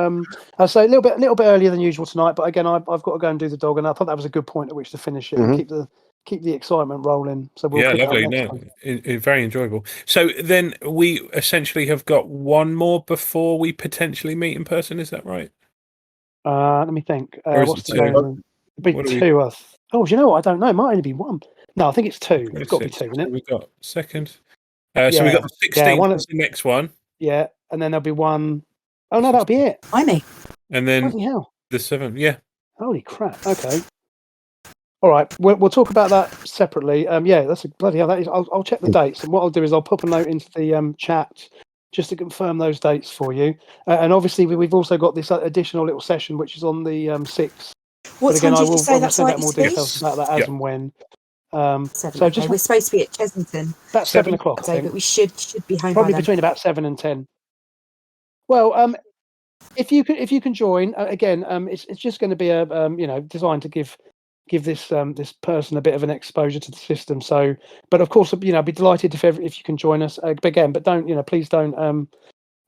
I'll say a little bit earlier than usual tonight. But again, I've got to go and do the dog, and I thought that was a good point at which to finish it and keep the excitement rolling. So we'll pick lovely. it up next time. Very enjoyable. So then we essentially have got one more before we potentially meet in person. Is that right? Let me think. What's the two? game? It'll be two. Oh, do you know what? I don't know. It might only be one. No, I think it's two. It's got to be two, isn't it? We've got second. So we've got the 16th is the next one. Yeah, and then there'll be one. Oh no, that'll be it. Blimey. And then bloody hell. The 7th. Yeah. Holy crap. Okay. All right, we'll talk about that separately. That's a bloody hell. That is. I'll check the dates, and what I'll do is I'll pop a note into the chat just to confirm those dates for you. And obviously, we've also got this additional little session which is on the 6th. What time did you say that's send like? out more details about that as and when. 7. So just we're supposed to be at Chesington. About 7 o'clock. Okay, but we should be home probably by then. between about 7 and 10. Well, if you can join again, it's just going to be a designed to give this this person a bit of an exposure to the system. So, but of course, I'd be delighted if you can join us again. But please don't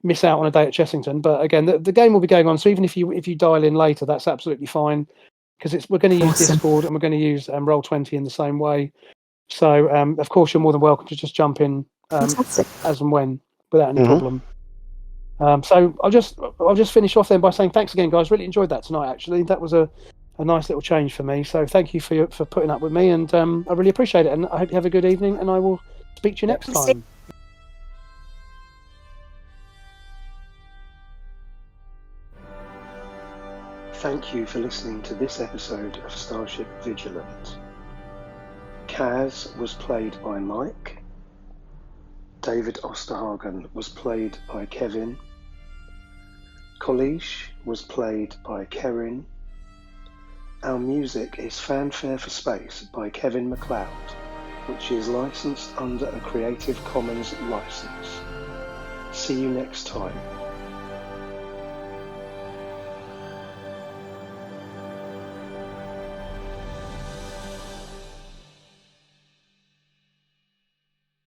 miss out on a day at Chessington. But again, the game will be going on. So even if you dial in later, that's absolutely fine because we're going to use Discord and we're going to use Roll20 in the same way. So of course, you're more than welcome to just jump in as and when without any problem. So I'll just finish off then by saying thanks again, guys. Really enjoyed that tonight. Actually, that was a nice little change for me. So thank you for putting up with me, and I really appreciate it. And I hope you have a good evening. And I will speak to you next time. Thank you for listening to this episode of Starship Vigilant. Kaz was played by Mike. David Osterhagen was played by Kevin. Kalish was played by Kerin. Our music is Fanfare for Space by Kevin MacLeod, which is licensed under a Creative Commons license. See you next time.